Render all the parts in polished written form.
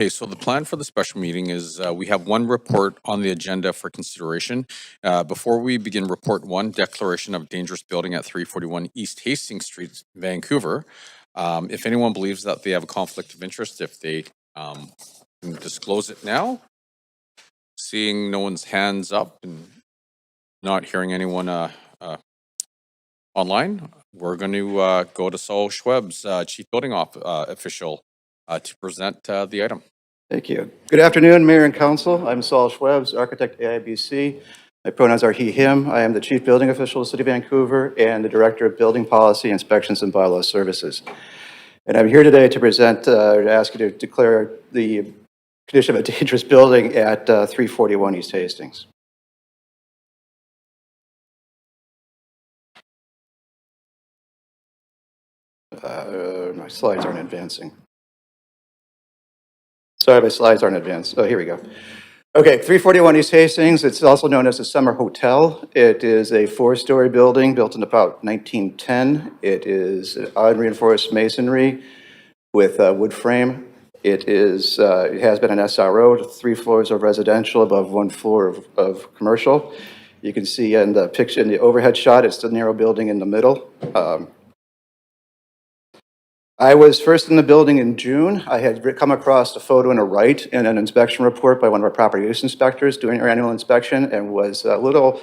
Okay, so the plan for the special meeting is we have one report on the agenda for consideration. Before we begin report one, declaration of dangerous building at 341 East Hastings Street, Vancouver. If anyone believes that they have a conflict of interest, if they can disclose it now. Seeing no one's hands up and not hearing anyone online, we're going to go to Saul Schweb's Chief Building Official to present the item. Thank you. Good afternoon, Mayor and Council. I'm Saul Schwebs, architect AIBC. My pronouns are he, him. I am the Chief Building Official of the City of Vancouver and the Director of Building Policy, Inspections, and Bylaw Services. And I'm here today to present, to ask you to declare the condition of a dangerous building at 341 East Hastings. My slides aren't advancing. Sorry, my slides aren't advanced. Oh, here we go. Okay, 341 East Hastings. It's also known as a summer hotel. It is a 4-story building built in about 1910. It is unreinforced masonry with wood frame. It has been an SRO, 3 floors of residential above 1 floor of commercial. You can see in the picture, in the overhead shot, it's the narrow building in the middle. I was first in the building in June. I had come across a photo and a write in an inspection report by one of our property use inspectors doing our annual inspection, and was a little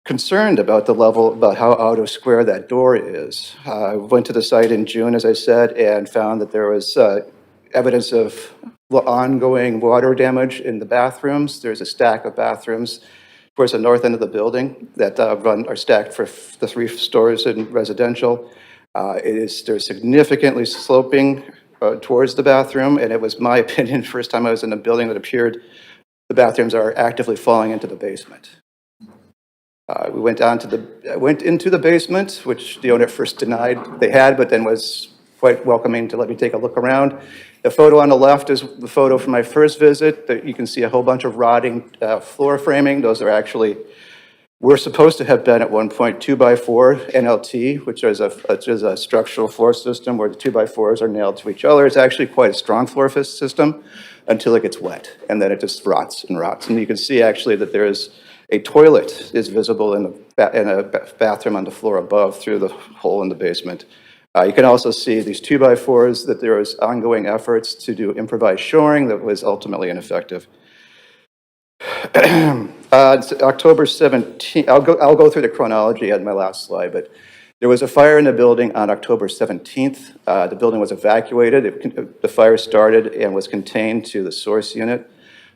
concerned about the level, about how out of square that door is. I went to the site in June, as I said, and found that there was evidence of ongoing water damage in the bathrooms. There's a stack of bathrooms towards the north end of the building that are stacked for the 3 stories in residential. They're significantly sloping towards the bathroom, and it was my opinion, first time I was in a building, that appeared the bathrooms are actively falling into the basement. We went into the basement, which the owner first denied they had, but then was quite welcoming to let me take a look around. The photo on the left is the photo from my first visit. That you can see a whole bunch of rotting floor framing. Those are actually, we're supposed to have been at one point 2x4 NLT, which is a structural floor system where the 2x4s are nailed to each other. It's actually quite a strong floor system until it gets wet, and then it just rots and rots. And you can see actually that there is a toilet is visible in a bathroom on the floor above through the hole in the basement. You can also see these 2x4s, that there was ongoing efforts to do improvised shoring that was ultimately ineffective. October 17th, I'll go through the chronology on my last slide, but there was a fire in the building on October 17th. The building was evacuated. The fire started and was contained to the source unit.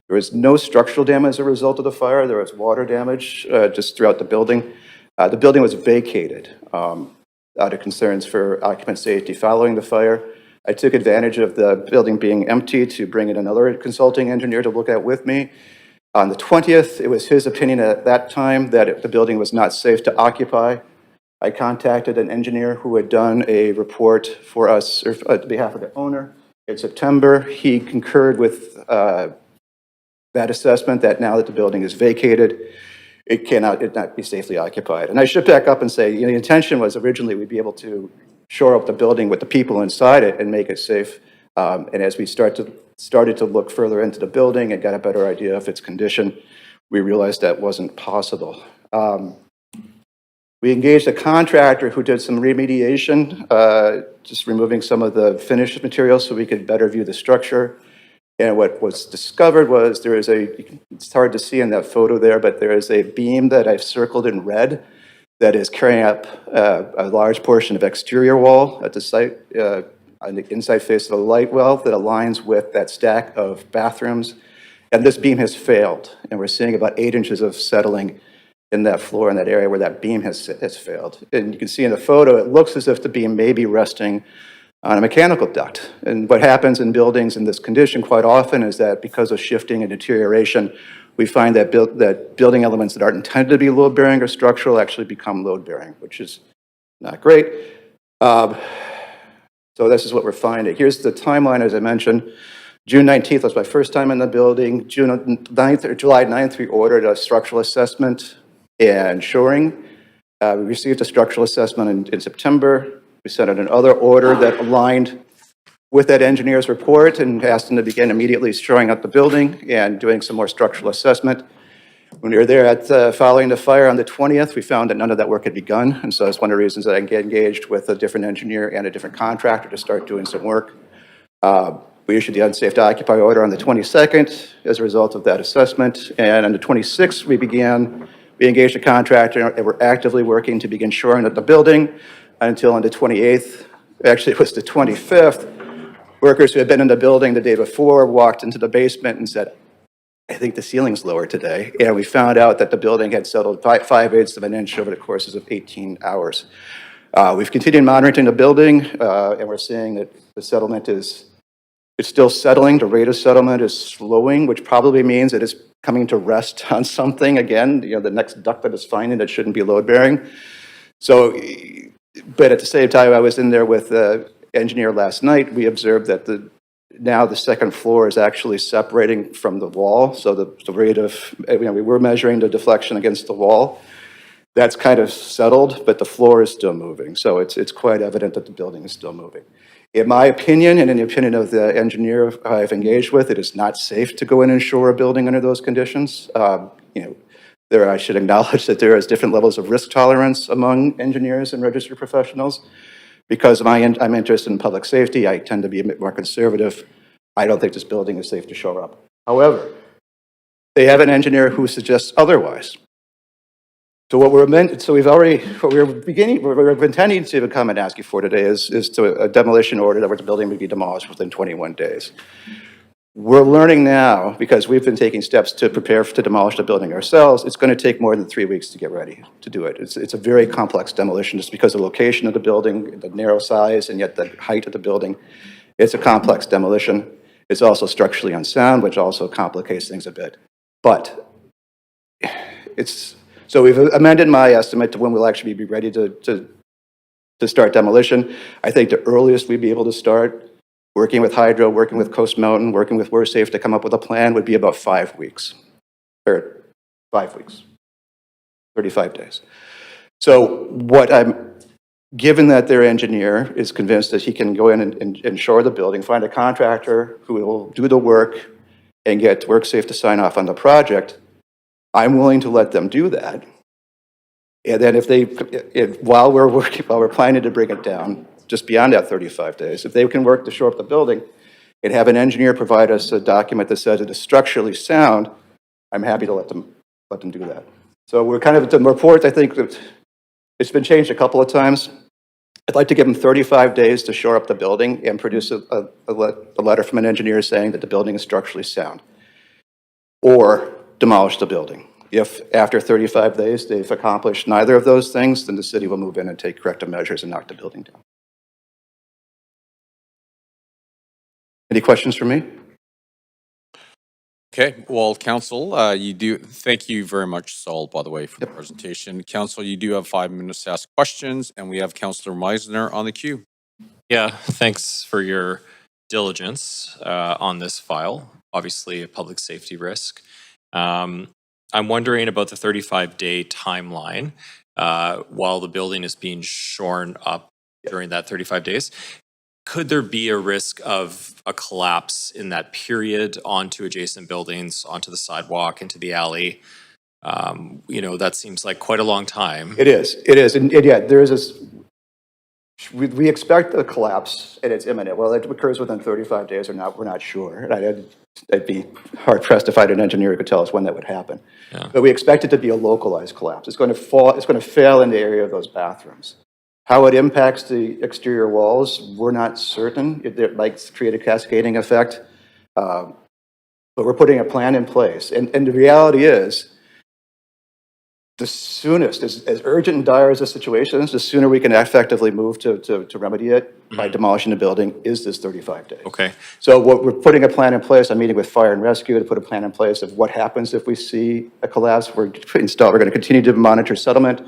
There was no structural damage as a result of the fire. There was water damage just throughout the building. The building was vacated out of concerns for occupant safety following the fire. I took advantage of the building being empty to bring in another consulting engineer to look at with me. On the 20th, it was his opinion at that time that the building was not safe to occupy. I contacted an engineer who had done a report for us on behalf of the owner in September. He concurred with that assessment that now that the building is vacated, it not be safely occupied. And I should back up and say, the intention was originally we'd be able to shore up the building with the people inside it and make it safe. And as we started to look further into the building and got a better idea of its condition, we realized that wasn't possible. We engaged a contractor who did some remediation, just removing some of the finished materials so we could better view the structure. And what was discovered was there is it's hard to see in that photo there, but there is a beam that I've circled in red that is carrying up a large portion of exterior wall at the site, on the inside face of the light well that aligns with that stack of bathrooms. And this beam has failed. And we're seeing about 8 inches of settling in that floor, in that area where that beam has failed. And you can see in the photo, it looks as if the beam may be resting on a mechanical duct. And what happens in buildings in this condition quite often is that because of shifting and deterioration, we find that building elements that aren't intended to be load-bearing or structural actually become load-bearing, which is not great. So this is what we're finding. Here's the timeline, as I mentioned. June 19th was my first time in the building. July 9th, we ordered a structural assessment and shoring. We received a structural assessment in September. We sent out another order that aligned with that engineer's report and asked them to begin immediately shoring up the building and doing some more structural assessment. When we were there following the fire on the 20th, we found that none of that work had begun. And so that's one of the reasons that I get engaged with a different engineer and a different contractor to start doing some work. We issued the unsafe to occupy order on the 22nd as a result of that assessment. And on the 26th, we engaged a contractor and we're actively working to begin shoring up the building until on the 28th. Actually, it was the 25th. Workers who had been in the building the day before walked into the basement and said, I think the ceiling's lower today. And we found out that the building had settled 5/8 of an inch over the courses of 18 hours. We've continued monitoring the building, and we're seeing that the settlement it's still settling. The rate of settlement is slowing, which probably means that it's coming to rest on something again. You know, the next duct that it's finding that shouldn't be load bearing. So, but at the same time, I was in there with the engineer last night. We observed that now the second floor is actually separating from the wall. So the rate of, we were measuring the deflection against the wall. That's kind of settled, but the floor is still moving. So it's quite evident that the building is still moving. In my opinion, and in the opinion of the engineer I've engaged with, it is not safe to go in and shore a building under those conditions. I should acknowledge that there is different levels of risk tolerance among engineers and registered professionals. Because I'm interested in public safety, I tend to be a bit more conservative. I don't think this building is safe to shore up. However, they have an engineer who suggests otherwise. So what we're intending to come and ask you for today is to a demolition order that the building would be demolished within 21 days. We're learning now, because we've been taking steps to prepare to demolish the building ourselves, it's going to take more than 3 weeks to get ready to do it. It's a very complex demolition just because of the location of the building, the narrow size, and yet the height of the building. It's a complex demolition. It's also structurally unsound, which also complicates things a bit. But so we've amended my estimate to when we'll actually be ready to start demolition. I think the earliest we'd be able to start working with Hydro, working with Coast Mountain, working with We're Safe to come up with a plan would be about 5 weeks, or 5 weeks, 35 days. So given that their engineer is convinced that he can go in and shore the building, find a contractor who will do the work and get We're Safe to sign off on the project, I'm willing to let them do that. And then while we're planning to bring it down, just beyond that 35 days, if they can work to shore up the building and have an engineer provide us a document that says it is structurally sound, I'm happy to let them do that. So we're kind of, the report, I think that it's been changed a couple of times. I'd like to give them 35 days to shore up the building and produce a letter from an engineer saying that the building is structurally sound, or demolish the building. If after 35 days they've accomplished neither of those things, then the city will move in and take corrective measures and knock the building down. Any questions for me? Okay, well, Council, thank you very much, Saul, by the way, for the presentation. Council, you do have 5 minutes to ask questions, and we have Councillor Meisner on the queue. Yeah, thanks for your diligence on this file. Obviously, a public safety risk. I'm wondering about the 35-day timeline while the building is being shorn up during that 35 days. Could there be a risk of a collapse in that period onto adjacent buildings, onto the sidewalk, into the alley? That seems like quite a long time. It is. And yeah, there is this, we expect a collapse and it's imminent. Well, it occurs within 35 days or not, we're not sure. I'd be hard pressed to find an engineer who could tell us when that would happen. Yeah. But we expect it to be a localized collapse. It's going to fail in the area of those bathrooms. How it impacts the exterior walls, we're not certain. It might create a cascading effect. But we're putting a plan in place. And the reality is, the soonest, as urgent and dire as the situation is, the sooner we can effectively move to remedy it by demolishing the building is this 35 days. Okay. So we're putting a plan in place. I'm meeting with Fire and Rescue to put a plan in place of what happens if we see a collapse. We're going to continue to monitor settlement.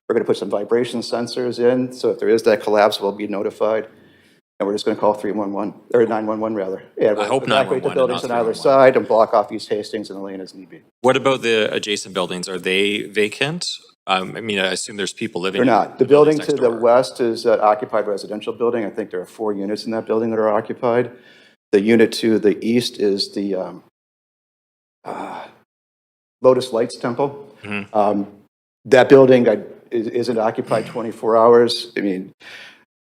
We're going to put some vibration sensors in, so if there is that collapse, we'll be notified. And we're just going to call 311, or 911 rather. Yeah, I hope 911 evacuate the buildings on either side and block off East Hastings and the lane as need be. What about the adjacent buildings? Are they vacant? I mean, I assume there's people living They're in not. The buildings building to next the door. west is an occupied residential building. I think there are 4 units in that building that are occupied. The unit to the east is the Lotus Lights Temple. Mhm. That building isn't occupied 24 hours. I mean,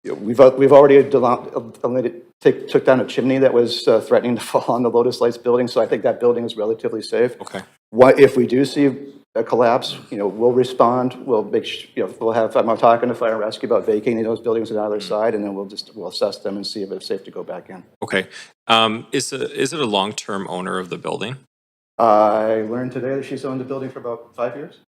we've already took down a chimney that was threatening to fall on the Lotus Lights building, so I think that building is relatively safe. Okay. What if we do see a collapse? We'll respond. We'll we'll have. I'm talking to fire and rescue about vacating those buildings on the other side, and then we'll assess them and see if it's safe to go back in. Okay. Is it a long-term owner of the building? I learned today that she's owned the building for about 5 years.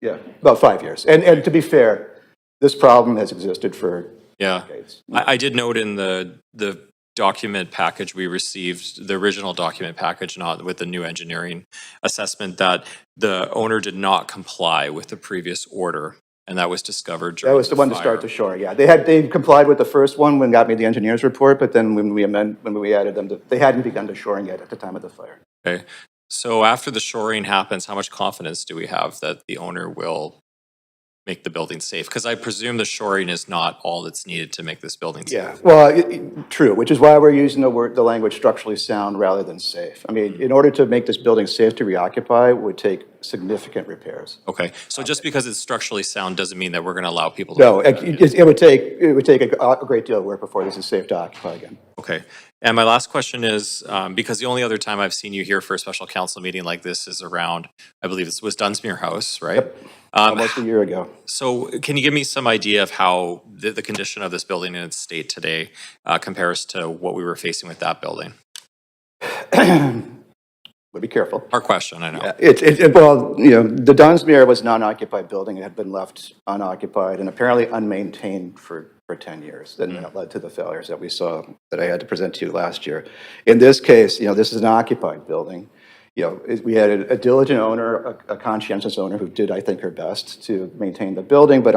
Yeah, about 5 years. And to be fair, this problem has existed for Yeah. decades. I did note in the document package we received, the original document package, not with the new engineering assessment, that the owner did not comply with the previous order, and that was discovered during That was the one to fire. start to shore, yeah. They complied with the first one when got me the engineer's report, but then when we added them, they hadn't begun to shoring yet at the time of the fire. Okay. So after the shoring happens, how much confidence do we have that the owner will make the building safe? Because I presume the shoring is not all that's needed to make this building safe. Yeah, well, true, which is why we're using the language structurally sound rather than safe. I mean, in order to make this building safe to reoccupy would take significant repairs. Okay. So just because it's structurally sound doesn't mean that we're going to allow people to. No, it would take a great deal of work before this is safe to occupy again. Okay. And my last question is, because the only other time I've seen you here for a special council meeting like this is around, I believe it was Dunsmuir House, right? Yep. Almost a year ago. So can you give me some idea of how the condition of this building in its state today compares to what we were facing with that building? But be careful. Hard question, I know. Well, the Dunsmuir was a non-occupied building. It had been left unoccupied and apparently unmaintained for 10 years. And that led to the failures that we saw that I had to present to you last year. In this case, this is an occupied building. We had a diligent owner, a conscientious owner who did, I think, her best to maintain the building. But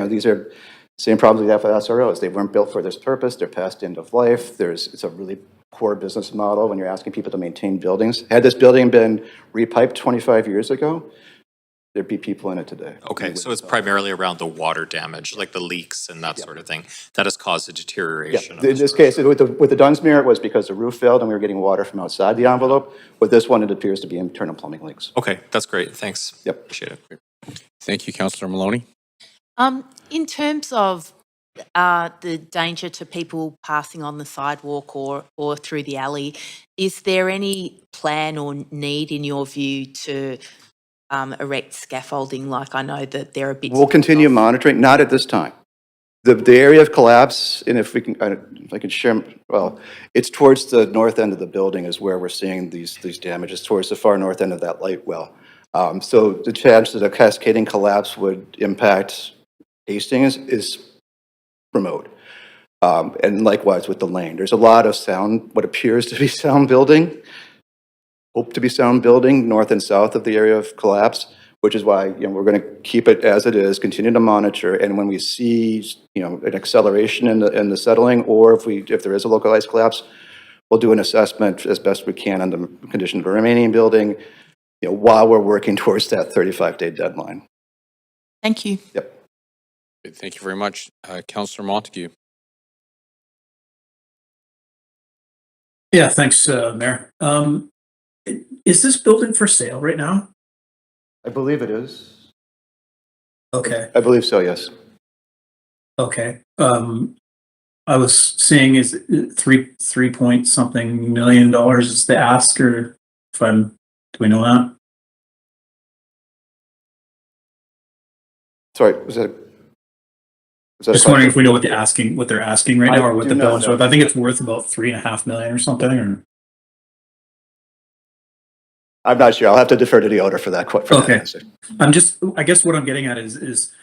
these are same problems we have with SROs. They weren't built for this purpose. They're past end of life. It's a really poor business model when you're asking people to maintain buildings. Had this building been repiped 25 years ago, there'd be people in it today. Okay, so it's primarily around the water damage, like the leaks and that sort of thing, that has caused a deterioration. In this case, with the Dunsmuir, it was because the roof failed and we were getting water from outside the envelope. With this one, it appears to be internal plumbing leaks. Okay, that's great. Thanks. Yep. Appreciate it. Thank you, Councillor Maloney. In terms of the danger to people passing on the sidewalk or through the alley, is there any plan or need in your view to erect scaffolding? Like I know that there are bits. We'll continue monitoring, not at this time. The area of collapse, and if I can share, well, it's towards the north end of the building is where we're seeing these damages, towards the far north end of that light well. So the chance that a cascading collapse would impact Hastings is remote. And likewise with the lane. There's a lot of sound, what appears to be sound building, hope to be sound building north and south of the area of collapse, which is why we're going to keep it as it is, continue to monitor, and when we see an acceleration in the settling, or if there is a localized collapse, we'll do an assessment as best we can on the condition of the remaining building, while we're working towards that 35-day deadline. Thank you. Yep. Thank you very much. Councillor Montague. Yeah, thanks, Mayor. Is this building for sale right now? I believe it is. Okay, I believe so, yes. okay. I was seeing is it three point something million dollars is the ask, or do we know that? Sorry, was that Just wondering if we know what they're asking right now, or what do the not building's know. worth. I think it's worth about $3.5 million or something, or. I'm not sure. I'll have to defer to the owner for that. Okay. Answer. I guess what I'm getting at is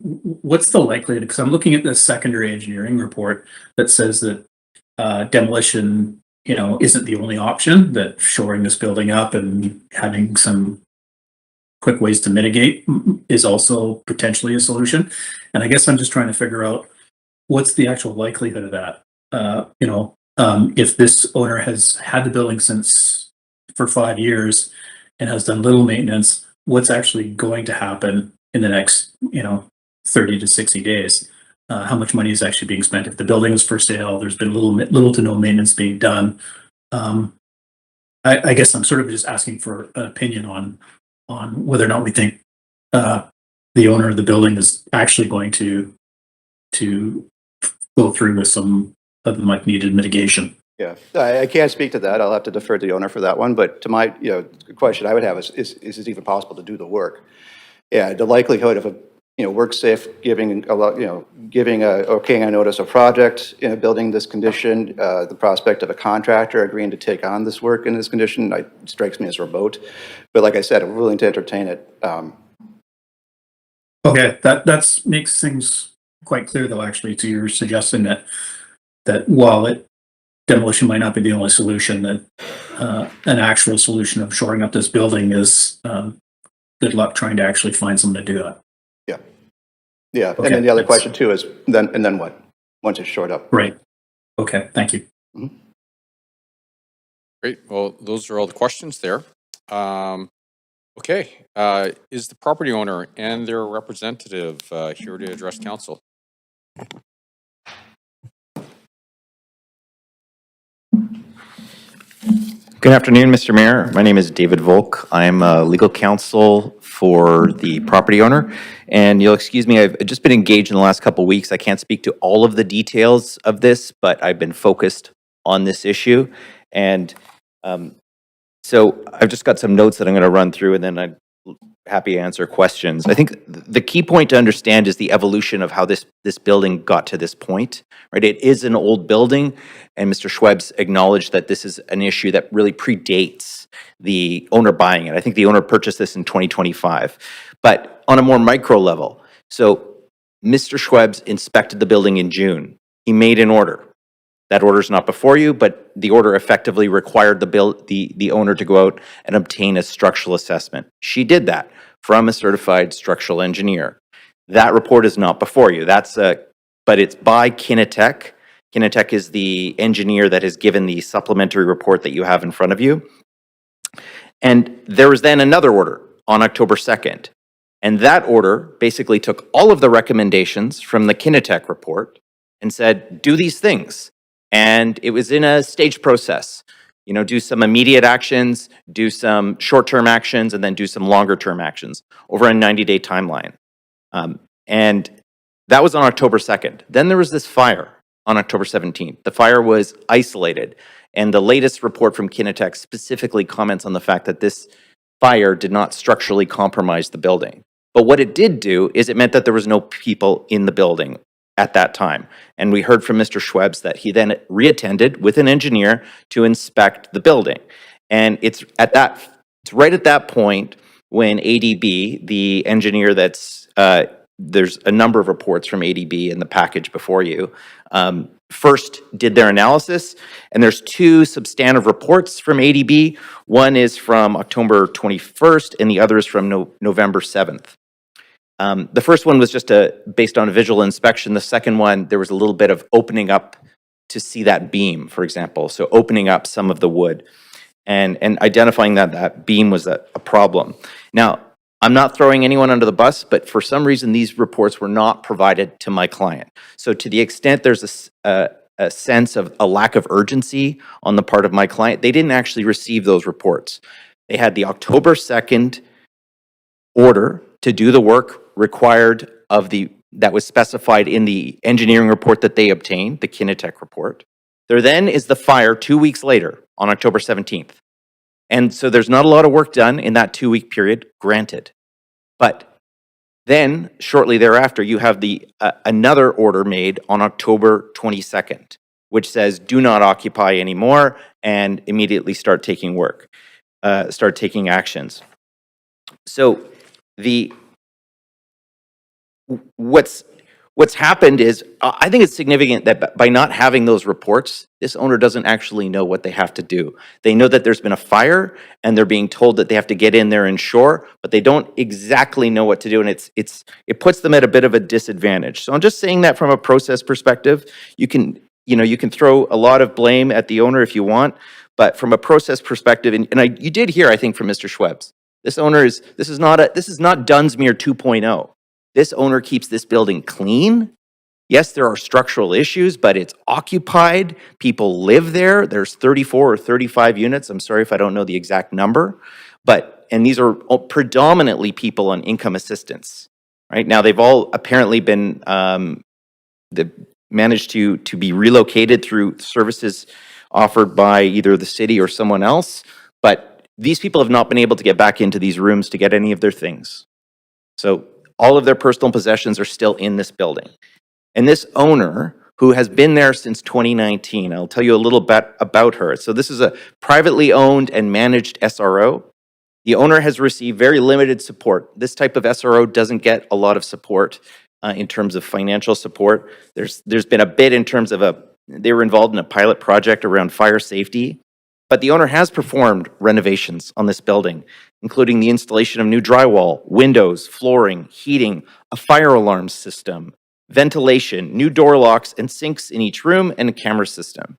what's the likelihood? Because I'm looking at the secondary engineering report that says that demolition, isn't the only option, that shoring this building up and having some quick ways to mitigate is also potentially a solution. And I guess I'm just trying to figure out what's the actual likelihood of that. If this owner has had the building for 5 years and has done little maintenance, what's actually going to happen in the next, 30 to 60 days. How much money is actually being spent? If the building is for sale, there's been little to no maintenance being done. I guess I'm sort of just asking for an opinion on whether or not we think the owner of the building is actually going to go through with some of the much needed mitigation. Yeah, I can't speak to that. I'll have to defer to the owner for that one. But to my, question I would have is it even possible to do the work? Yeah, the likelihood of a, work safe giving a lot, giving a okaying a notice of project in a building this condition, the prospect of a contractor agreeing to take on this work in this condition, strikes me as remote. But like I said, I'm willing to entertain it. Okay, that makes things quite clear, though. Actually, to your suggesting that while demolition might not be the only solution, that an actual solution of shoring up this building is good luck trying to actually find someone to do that. Yeah, yeah. Okay, And then the other thanks. question too is then what? Once it's shored up. Right. Okay. Thank you. Great. Well, those are all the questions there. Okay. Is the property owner and their representative here to address council? Good afternoon, Mr. Mayor. My name is David Volk. I'm legal counsel for the property owner. And you'll excuse me, I've just been engaged in the last couple of weeks. I can't speak to all of the details of this, but I've been focused on this issue. And so I've just got some notes that I'm going to run through, and then I'm happy to answer questions. I think the key point to understand is the evolution of how this building got to this point, right? It is an old building, and Mr. Schweb's acknowledged that this is an issue that really predates the owner buying it. I think the owner purchased this in 2025. But on a more micro level, so Mr. Schweb's inspected the building in June. He made an order. That order is not before you, but the order effectively required the owner to go out and obtain a structural assessment. She did that from a certified structural engineer. That report is not before you. But it's by Kinetec. Kinetec is the engineer that has given the supplementary report that you have in front of you. And there was then another order on October 2nd. And that order basically took all of the recommendations from the Kinetec report and said, do these things. And it was in a staged process. Do some immediate actions, do some short-term actions, and then do some longer-term actions over a 90-day timeline. And that was on October 2nd. Then there was this fire on October 17th. The fire was isolated. And the latest report from Kinetec specifically comments on the fact that this fire did not structurally compromise the building. But what it did do is it meant that there was no people in the building at that time. And we heard from Mr. Schweb's that he then reattended with an engineer to inspect the building. And it's right at that point when ADB, the engineer there's a number of reports from ADB in the package before you, first did their analysis. And there's two substantive reports from ADB. One is from October 21st and the other is from November 7th. The first one was just based on a visual inspection. The second one, there was a little bit of opening up to see that beam, for example. So opening up some of the wood and identifying that beam was a problem. Now, I'm not throwing anyone under the bus, but for some reason, these reports were not provided to my client. So to the extent there's a sense of a lack of urgency on the part of my client, they didn't actually receive those reports. They had the October 2nd order to do the work required that was specified in the engineering report that they obtained, the Kinetec report. There then is the fire 2 weeks later on October 17th. And so there's not a lot of work done in that 2-week period, granted. But then shortly thereafter, you have another order made on October 22nd, which says do not occupy anymore and immediately start taking actions. So what's happened is, I think it's significant that by not having those reports, this owner doesn't actually know what they have to do. They know that there's been a fire and they're being told that they have to get in there and shore, but they don't exactly know what to do, and it puts them at a bit of a disadvantage. So I'm just saying that from a process perspective. You can throw a lot of blame at the owner if you want, but from a process perspective, you did hear, I think, from Mr. Schweb's. This is not Dunsmuir 2.0. This owner keeps this building clean. Yes, there are structural issues, but it's occupied. People live there. There's 34 or 35 units. I'm sorry if I don't know the exact number, and these are predominantly people on income assistance, right? Now, they've all apparently been, they've managed to be relocated through services offered by either the city or someone else, but these people have not been able to get back into these rooms to get any of their things. So all of their personal possessions are still in this building. And this owner, who has been there since 2019, I'll tell you a little bit about her. So this is a privately owned and managed SRO. The owner has received very limited support. This type of SRO doesn't get a lot of support in terms of financial support. There's been a bit in terms of they were involved in a pilot project around fire safety, but the owner has performed renovations on this building, including the installation of new drywall, windows, flooring, heating, a fire alarm system, ventilation, new door locks and sinks in each room, and a camera system.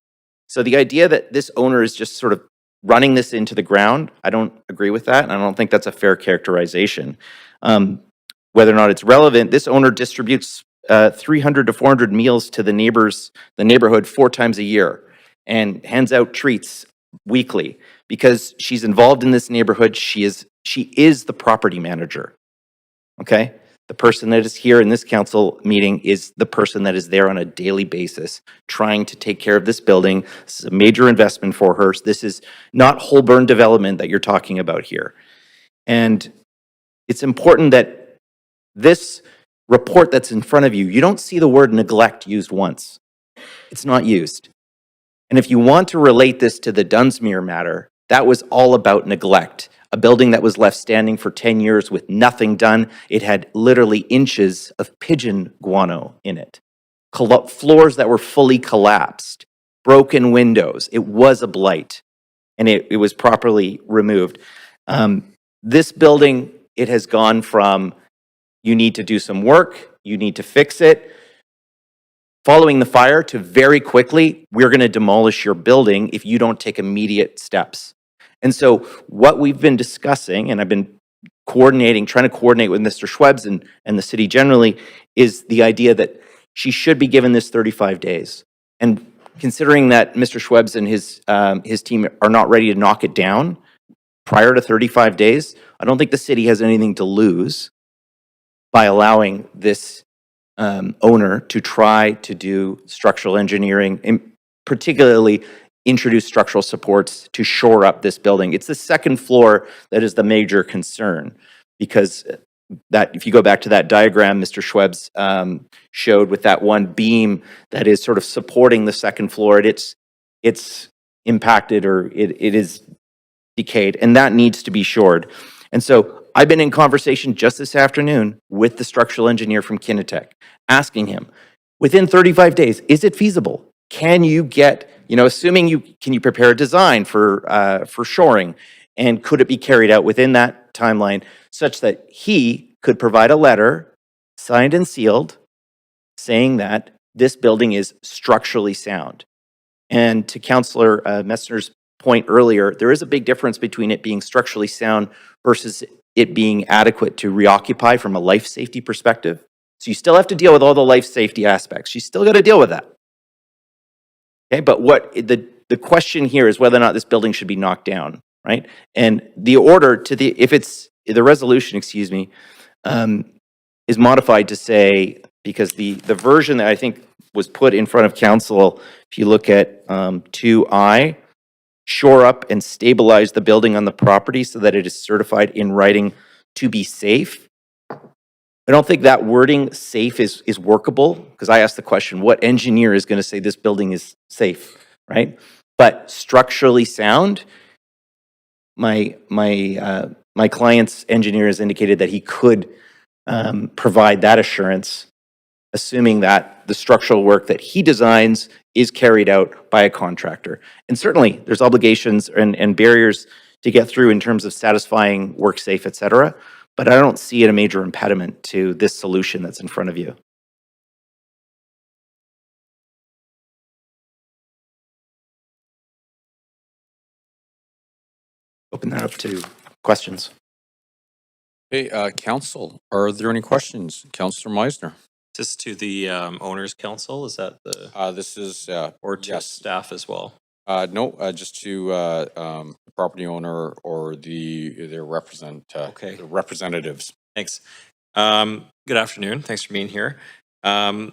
So the idea that this owner is just sort of running this into the ground, I don't agree with that, and I don't think that's a fair characterization. Whether or not it's relevant, this owner distributes 300 to 400 meals to the neighborhood 4 times a year, and hands out treats weekly because she's involved in this neighborhood. She is the property manager. Okay? The person that is here in this council meeting is the person that is there on a daily basis trying to take care of this building. This is a major investment for her. This is not Holborn development that you're talking about here. And it's important that this report that's in front of you, you don't see the word neglect used once. It's not used. And if you want to relate this to the Dunsmuir matter, that was all about neglect. A building that was left standing for 10 years with nothing done. It had literally inches of pigeon guano in it. Floors that were fully collapsed. Broken windows. It was a blight. And it was properly removed. This building, it has gone from you need to do some work, you need to fix it, following the fire, to very quickly, we're going to demolish your building if you don't take immediate steps. And so what we've been discussing, and I've been trying to coordinate with Mr. Schwebs and the city generally, is the idea that she should be given this 35 days. And considering that Mr. Schwebs and his team are not ready to knock it down prior to 35 days, I don't think the city has anything to lose by allowing this owner to try to do structural engineering, and particularly introduce structural supports to shore up this building. It's the second floor that is the major concern, because that, if you go back to that diagram Mr. Schwebs showed with that one beam that is sort of supporting the second floor, it's impacted, or it is decayed, and that needs to be shored. And so I've been in conversation just this afternoon with the structural engineer from Kinetech, asking him, within 35 days, is it feasible? Can you get, assuming can you prepare a design for shoring? And could it be carried out within that timeline such that he could provide a letter, signed and sealed, saying that this building is structurally sound? And to Councillor Messner's point earlier, there is a big difference between it being structurally sound versus it being adequate to reoccupy from a life safety perspective. So you still have to deal with all the life safety aspects. You still got to deal with that. Okay, but what the question here is whether or not this building should be knocked down, right? And the order to the resolution, excuse me, is modified to say, because the version that I think was put in front of council, if you look at 2I, shore up and stabilize the building on the property so that it is certified in writing to be safe. I don't think that wording safe is workable, because I asked the question, what engineer is going to say this building is safe, right? But structurally sound, my client's engineer has indicated that he could provide that assurance, assuming that the structural work that he designs is carried out by a contractor. And certainly there's obligations and barriers to get through in terms of satisfying work safe, et cetera. But I don't see it a major impediment to this solution that's in front of you. Open that up to questions. Hey, council, are there any questions? Councillor Meisner? Is this to the owners council? Is that the, This is, or to yes. staff as well? No, just to the property owner or their Okay. the representatives. Thanks. Good afternoon. Thanks for being here. A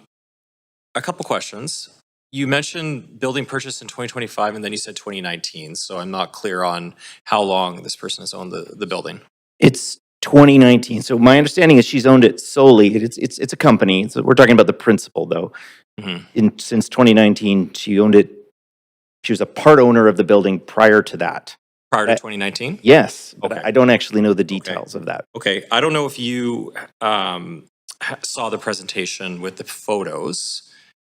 couple questions. You mentioned building purchase in 2025 and then you said 2019. So I'm not clear on how long this person has owned the building. It's 2019. So my understanding is she's owned it solely. It's a company. So we're talking about the principal, though. Mhm. Since 2019, she owned it. She was a part owner of the building prior to that. Prior to Uh, 2019? Yes, but Okay. I don't actually know the details of that. Okay. I don't know if you saw the presentation with the photos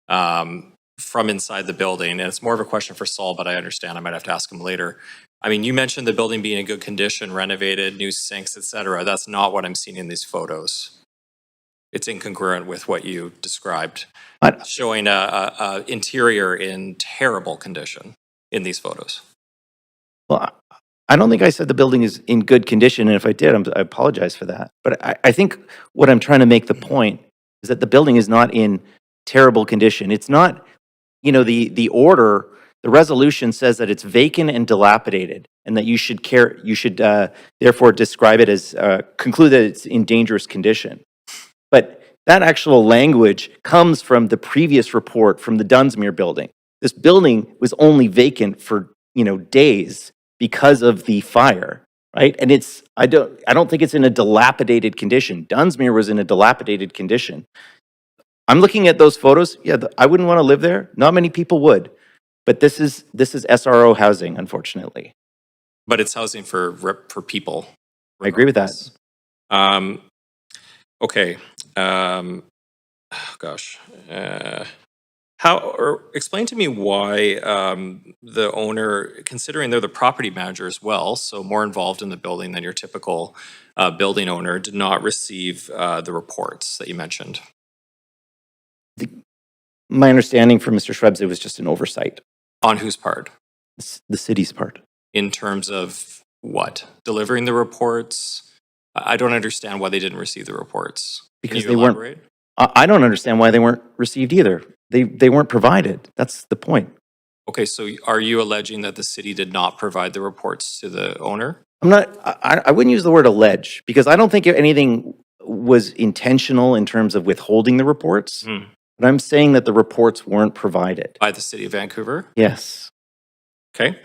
from inside the building. And it's more of a question for Saul, but I understand I might have to ask him later. I mean, you mentioned the building being in good condition, renovated, new sinks, etc. That's not what I'm seeing in these photos. It's incongruent with what you described, I- showing a interior in terrible condition in these photos. Well, I don't think I said the building is in good condition, and if I did, I apologize for that. But I think what I'm trying to make the point is that the building is not in terrible condition. It's not, the order, the resolution says that it's vacant and dilapidated, and that you should therefore describe it as, conclude that it's in dangerous condition. But that actual language comes from the previous report from the Dunsmuir building. This building was only vacant for, days because of the fire, right? And I don't think it's in a dilapidated condition. Dunsmuir was in a dilapidated condition. I'm looking at those photos. Yeah, I wouldn't want to live there. Not many people would. But this is SRO housing, unfortunately. But it's housing for people. I agree with that. regardless. Okay. Gosh. Explain to me why the owner, considering they're the property manager as well, so more involved in the building than your typical building owner, did not receive the reports that you mentioned. My understanding from Mr. Schrebs, it was just an oversight. On whose part? The city's part. In terms of what? Delivering the reports? I don't understand why they didn't receive the reports. Because Can they you weren't. elaborate? I don't understand why they weren't received either. They weren't provided. That's the point. Okay, so are you alleging that the city did not provide the reports to the owner? I wouldn't use the word allege because I don't think anything was intentional in terms of withholding the reports. But I'm saying that the reports weren't provided. By the city of Vancouver? Yes. Okay.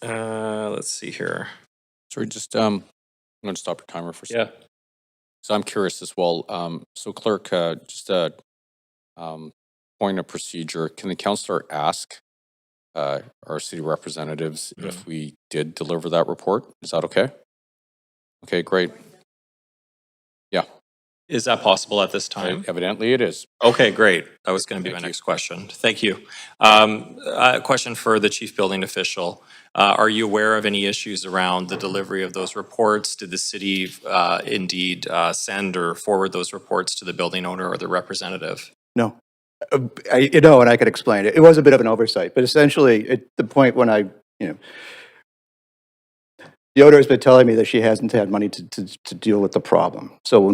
Let's see here. Sorry, just, I'm going to stop your timer for a second. Yeah. So I'm curious as well. So clerk, just a point of procedure, can the councillor ask our city representatives if we did deliver that report? Is that okay? Okay, great. Yeah, Is that possible at this time? evidently it is. Okay, great. That was going to be Thank my you. next question. Thank you. A question for the chief building official. Are you aware of any issues around the delivery of those reports? Did the city indeed send or forward those reports to the building owner or the representative? No. And I could explain it. It was a bit of an oversight, but essentially, at the point when the owner has been telling me that she hasn't had money to deal with the problem. So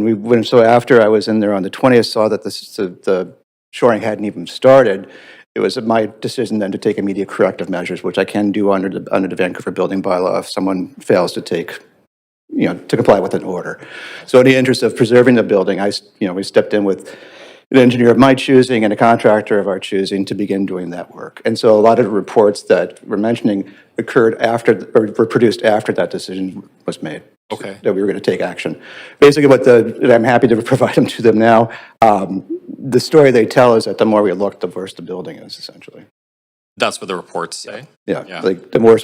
after I was in there on the 20th, saw that the shoring hadn't even started, it was my decision then to take immediate corrective measures, which I can do under the Vancouver building bylaw if someone fails to to comply with an order. So in the interest of preserving the building, we stepped in with an engineer of my choosing and a contractor of our choosing to begin doing that work. And so a lot of the reports that we're mentioning occurred after, or were produced after that decision was made. Okay. That we were going to take action. Basically, and I'm happy to provide them to them now. The story they tell is that the more we look, the worse the building is, essentially. That's what the reports say? Yeah. Like the more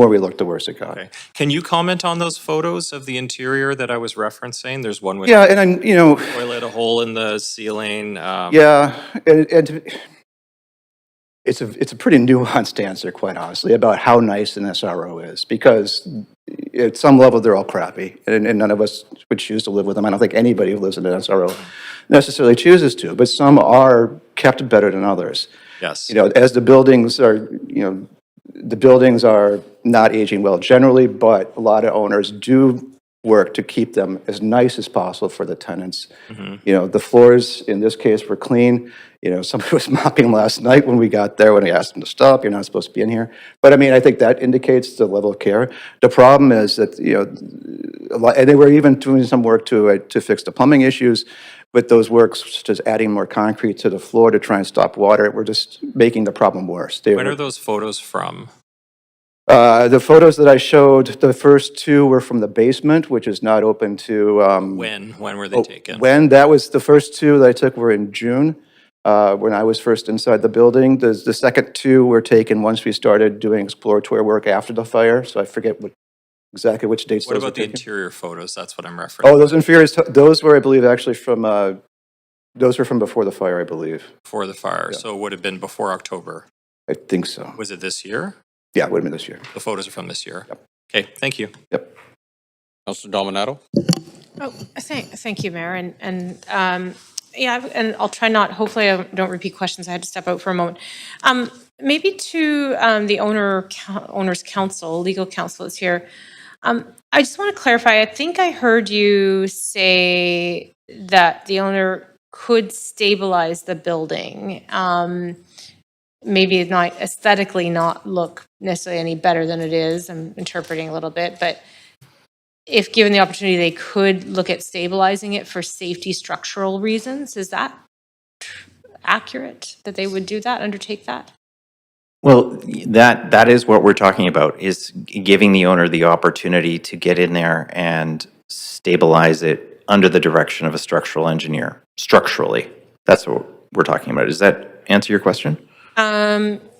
we look, the worse it got. Okay. Can you comment on those photos of the interior that I was referencing? There's one with Yeah, and I'm, toilet, a hole in the ceiling. yeah, and it's a pretty nuanced answer, quite honestly, about how nice an SRO is, because at some level they're all crappy, and none of us would choose to live with them. I don't think anybody who lives in an SRO necessarily chooses to, but some are kept better than others. Yes. As the buildings are, the buildings are not aging well generally, but a lot of owners do work to keep them as nice as possible for the tenants. Mm-hmm. You know, the floors in this case were clean. You know, somebody was mopping last night when we got there, when I asked them to stop, you're not supposed to be in here. But I mean, I think that indicates the level of care. The problem is that, you know, and they were even doing some work to fix the plumbing issues, but those works, just adding more concrete to the floor to try and stop water, were just making the problem worse. When are those photos from? The photos that I showed, the first two were from the basement, which is not open to. When were they taken? When, that was, the first two that I took were in June, when I was first inside the building. The second two were taken once we started doing exploratory work after the fire, so I forget exactly which dates What those were about the taken. interior photos? That's what I'm referencing. Oh, those inferiors, those were, I believe, actually from, those were from before the fire, I believe. Before the fire, Yeah. so it would have been before October. I think so. Was it this year? Yeah, it would have been this year. The photos are from this year. Yep. Okay, thank you. Yep. Councillor Dominato? Oh, thank you, Mayor, yeah, and I'll try not, hopefully I don't repeat questions, I had to step out for a moment. Maybe to the owner's counsel, legal counsel is here. I just want to clarify, I think I heard you say that the owner could stabilize the building. Maybe not aesthetically not look necessarily any better than it is, I'm interpreting a little bit, but if given the opportunity, they could look at stabilizing it for safety structural reasons. Is that accurate, that they would do that, undertake that? Well, that is what we're talking about, is giving the owner the opportunity to get in there and stabilize it under the direction of a structural engineer, structurally. That's what we're talking about. Does that answer your question?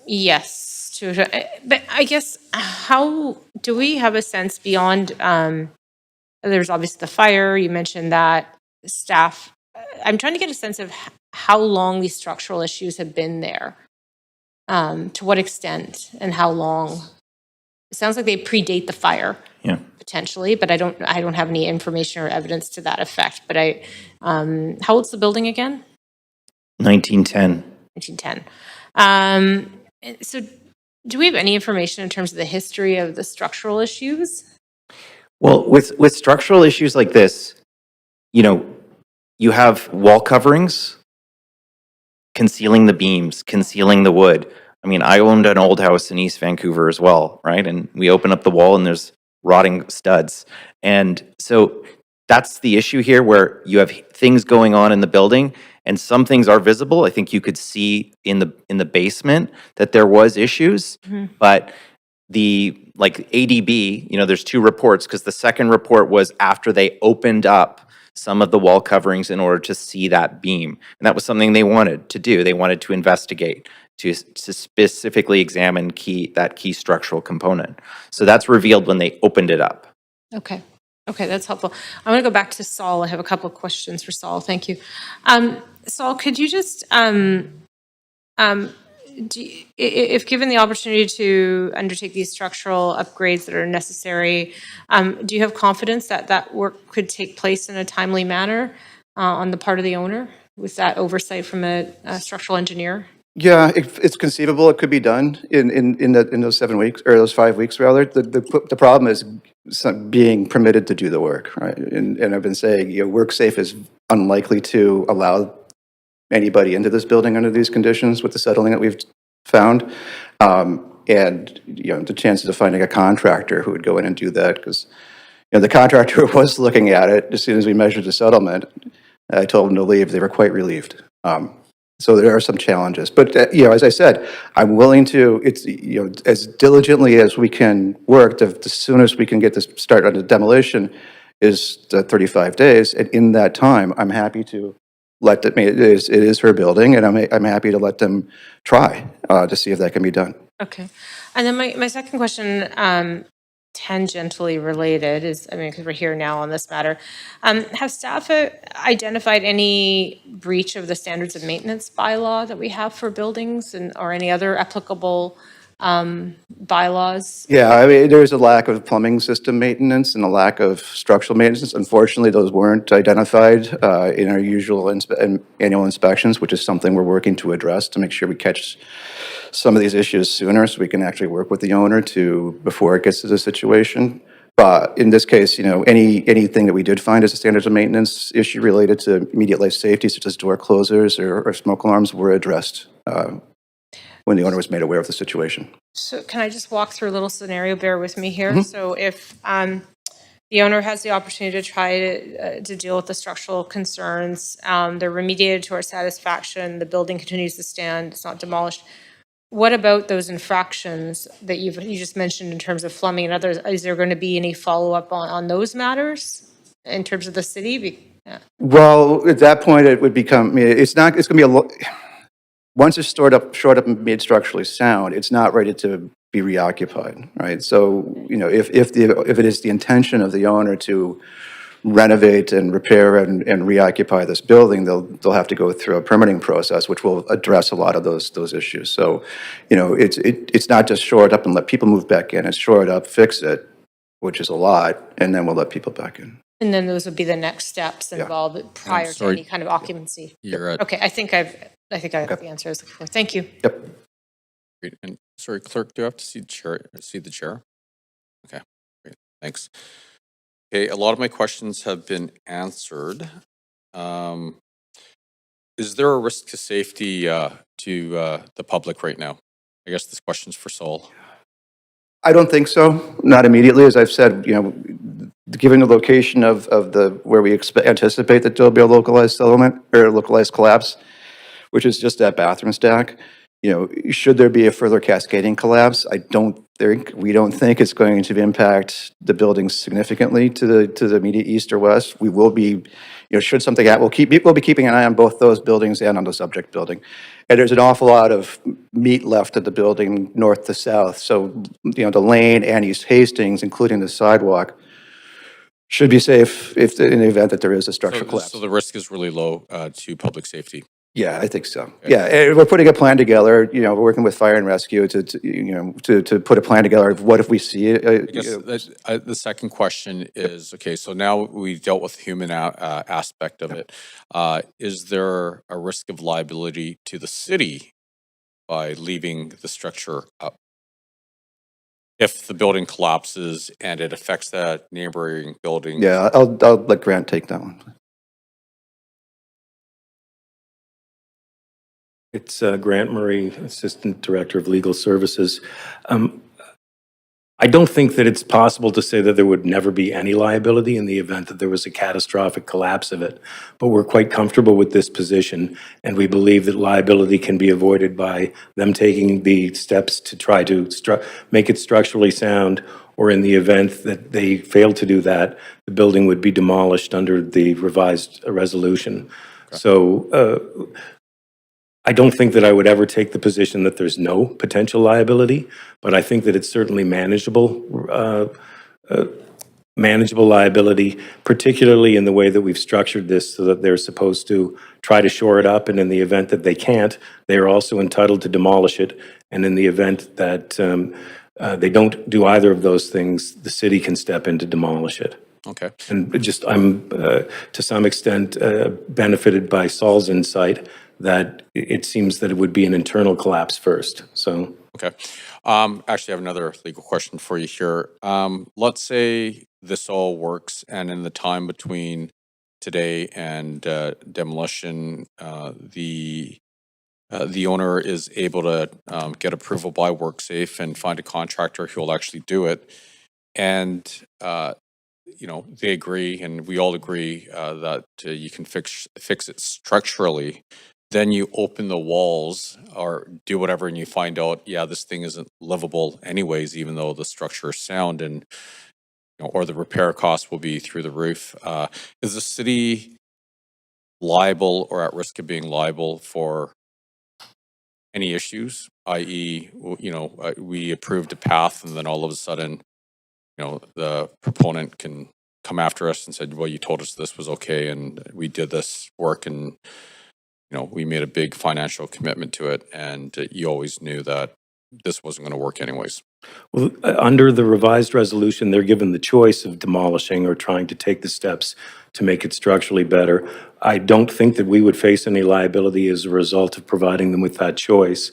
Yes, but I guess, how do we have a sense beyond, there's obviously the fire, you mentioned that, staff, I'm trying to get a sense of how long these structural issues have been there. To what extent and how long? It sounds like they predate the fire. Yeah. Potentially, but I don't have any information or evidence to that effect. But how old's the building again? 1910. 1910. So do we have any information in terms of the history of the structural issues? Well, with structural issues like this, you know, you have wall coverings concealing the beams, concealing the wood. I mean, I owned an old house in East Vancouver as well, right? And we open up the wall and there's rotting studs. And so that's the issue here, where you have things going on in the building and some things are visible. I think you could see in the basement that there was issues, but the, like, ADB, you know, there's two reports, because the second report was after they opened up some of the wall coverings in order to see that beam. And that was something they wanted to do. They wanted to investigate, to specifically examine that key structural component. So that's revealed when they opened it up. Okay, that's helpful. I want to go back to Saul. I have a couple of questions for Saul. Thank you. Saul, could you just, if given the opportunity to undertake these structural upgrades that are necessary, do you have confidence that that work could take place in a timely manner on the part of the owner, with that oversight from a structural engineer? Yeah, it's conceivable it could be done in those 7 weeks, or those 5 weeks rather. The problem is being permitted to do the work, right? And I've been saying, you know, WorkSafe is unlikely to allow anybody into this building under these conditions with the settling that we've found. And, you know, the chances of finding a contractor who would go in and do that, because, you know, the contractor was looking at it as soon as we measured the settlement. I told them to leave. They were quite relieved. So there are some challenges, but you know, as I said, I'm willing to. It's, you know, as diligently as we can work. The soonest we can get this start on the demolition is the 35 days, and in that time, I'm happy to let them. It is her building, and I'm happy to let them try to see if that can be done. Okay. And then my second question, tangentially related, is, I mean, because we're here now on this matter, have staff identified any breach of the standards of maintenance bylaw that we have for buildings, or any other applicable bylaws? Yeah, I mean, there's a lack of plumbing system maintenance and a lack of structural maintenance. Unfortunately, those weren't identified in our usual annual inspections, which is something we're working to address to make sure we catch some of these issues sooner, so we can actually work with the owner before it gets to the situation. But in this case, anything that we did find as a standards of maintenance issue related to immediate life safety, such as door closers or smoke alarms, were addressed when the owner was made aware of the situation. So can I just walk through a little scenario? Bear with me here. So if the owner has the opportunity to try to deal with the structural concerns, they're remediated to our satisfaction, the building continues to stand, it's not demolished. What about those infractions that you just mentioned in terms of plumbing and others? Is there going to be any follow-up on those matters in terms of the city? Yeah. Well, at that point, it would become, it's going to be once it's shored up and made structurally sound, it's not ready to be reoccupied, right? So, if it is the intention of the owner to renovate and repair and reoccupy this building, they'll have to go through a permitting process, which will address a lot of those issues. So, it's not just shore it up and let people move back in. It's shore it up, fix it, which is a lot, and then we'll let people back in. And then those would be the next steps involved prior to sorry. any kind of occupancy. You're at, Okay, I think I have the answer I was looking for. Thank you. Yep. great. And sorry, clerk, do I have to see the chair? Okay, great, thanks. Okay, a lot of my questions have been answered. Is there a risk to safety to the public right now? I guess this question's for Sol. I don't think so, not immediately. As I've said, given the location of where we anticipate that there'll be a localized settlement or a localized collapse, which is just that bathroom stack, should there be a further cascading collapse, we don't think it's going to impact the building significantly to the immediate east or west. We will be, should something happen, we'll be keeping an eye on both those buildings and on the subject building. And there's an awful lot of meat left at the building north to south. So, the lane and East Hastings, including the sidewalk, should be safe in the event that there is a structural collapse. So the risk is really low to public safety. Yeah, I think so. Yeah, and we're putting a plan together. We're working with fire and rescue to put a plan together of what if we see it. I guess the second question is, okay, so now we dealt with the human aspect of it. Is there a risk of liability to the city by leaving the structure up? If the building collapses and it affects that neighboring building? Yeah, I'll let Grant take that one. It's Grant Murray, Assistant Director of Legal Services. I don't think that it's possible to say that there would never be any liability in the event that there was a catastrophic collapse of it, but we're quite comfortable with this position, and we believe that liability can be avoided by them taking the steps to try to make it structurally sound, or in the event that they fail to do that, the building would be demolished under the revised resolution. Okay. So, I don't think that I would ever take the position that there's no potential liability, but I think that it's certainly manageable liability, particularly in the way that we've structured this so that they're supposed to try to shore it up, and in the event that they can't, they are also entitled to demolish it, and in the event that they don't do either of those things, the city can step in to demolish it. Okay. And I'm to some extent benefited by Saul's insight that it seems that it would be an internal collapse first. So okay, actually, I have another legal question for you here. Let's say this all works, and in the time between today and demolition, the owner is able to get approval by WorkSafe and find a contractor who will actually do it, and they agree, and we all agree that you can fix it structurally. Then you open the walls or do whatever, and you find out, yeah, this thing isn't livable anyways, even though the structure is sound, and or the repair costs will be through the roof. Is the city liable or at risk of being liable for any issues? I.e., we approved a path, and then all of a sudden, the proponent can come after us and said, well, you told us this was okay, and we did this work, and we made a big financial commitment to it, and you always knew that this wasn't going to work anyways. Well, under the revised resolution, they're given the choice of demolishing or trying to take the steps to make it structurally better. I don't think that we would face any liability as a result of providing them with that choice.